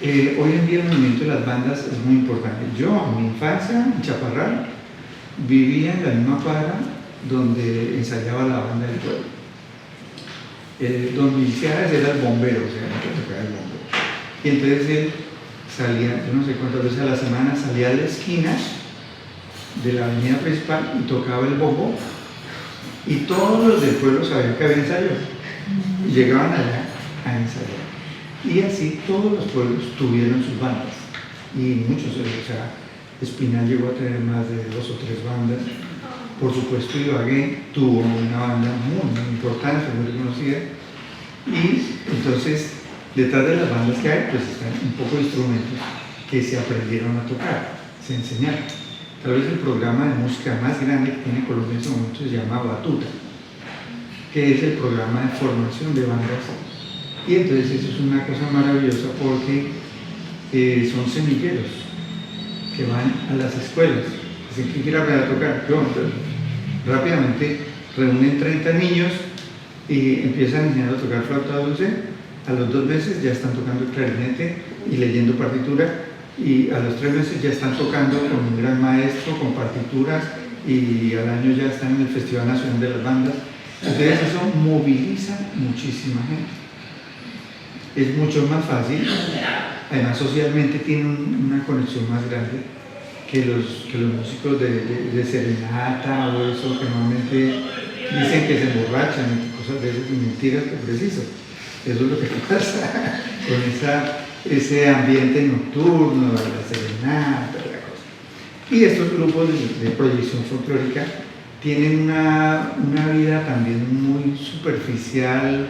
hoy en día el movimiento de las bandas es muy importante. Yo, en mi infancia, en Chaparral, vivía en la misma cuadra donde ensayaba la banda del pueblo. Don Milciades era el bombero, o sea, que tocaba el bombero. Y entonces él salía, yo no sé cuántas veces a la semana, salía a la esquina de la avenida principal y tocaba el bombo, y todos los del pueblo sabían que había ensayo y llegaban allá a ensayar. Y así todos los pueblos tuvieron sus bandas, y muchos, o sea, Espinal llegó a tener más de 2 o 3 bandas. Por supuesto, Ibagué tuvo una banda muy importante, muy reconocida, y entonces detrás de las bandas que hay, pues están un poco de instrumentos que se aprendieron a tocar, se enseñaron. Tal vez el programa de música más grande que tiene Colombia en este momento se llama Batuta, que es el programa de formación de bandas. Y entonces eso es una cosa maravillosa, porque son semilleros que van a las escuelas. Dicen: ¿quién quiere aprender a tocar? Yo. Entonces, rápidamente reúnen 30 niños y empiezan a enseñar a tocar flauta dulce. A los 2 meses ya están tocando el clarinete y leyendo partitura, y a los 3 meses ya están tocando con un gran maestro, con partituras, y al año ya están en el Festival Nacional de las Bandas. Entonces eso moviliza muchísima gente. Es mucho más fácil Además, socialmente tiene una conexión más grande que los músicos de serenata o eso, que normalmente dicen que se emborrachan y cosas de esas, y mentiras, que preciso. Eso es lo que pasa con ese ambiente nocturno, la serenata, la cosa. Y estos grupos de proyección folclórica tienen una vida también muy superficial,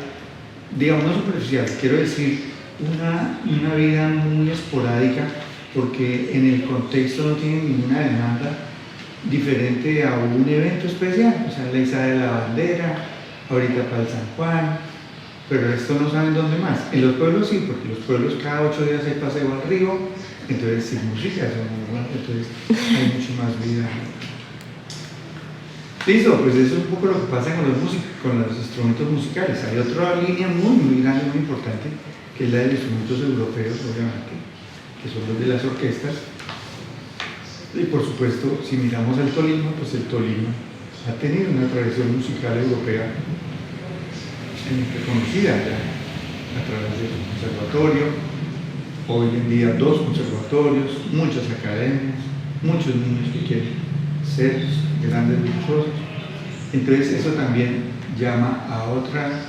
digamos no superficial, quiero decir una vida muy esporádica, porque en el contexto no tienen ninguna demanda diferente a un evento especial, o sea, la izada de la bandera, ahorita para el San Juan, pero esto no saben dónde más. En los pueblos sí, porque los pueblos cada 8 días hay paseo al río, entonces sin música, entonces hay mucho más vida. Listo, pues eso es un poco lo que pasa con los instrumentos musicales. Hay otra línea muy grande, muy importante, que es la de los instrumentos europeos, obviamente, que son los de las orquestas. Y por supuesto, si miramos al Tolima, pues el Tolima ha tenido una tradición musical europea reconocida ya a través de su conservatorio, hoy en día 2 conservatorios, muchas academias, muchos niños que quieren ser grandes virtuosos. Entonces eso también llama a otra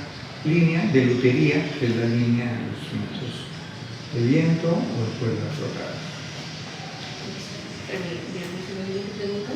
línea de lutería, que es la línea de los instrumentos de viento o de cuerdas frotadas. ¿Pregunta?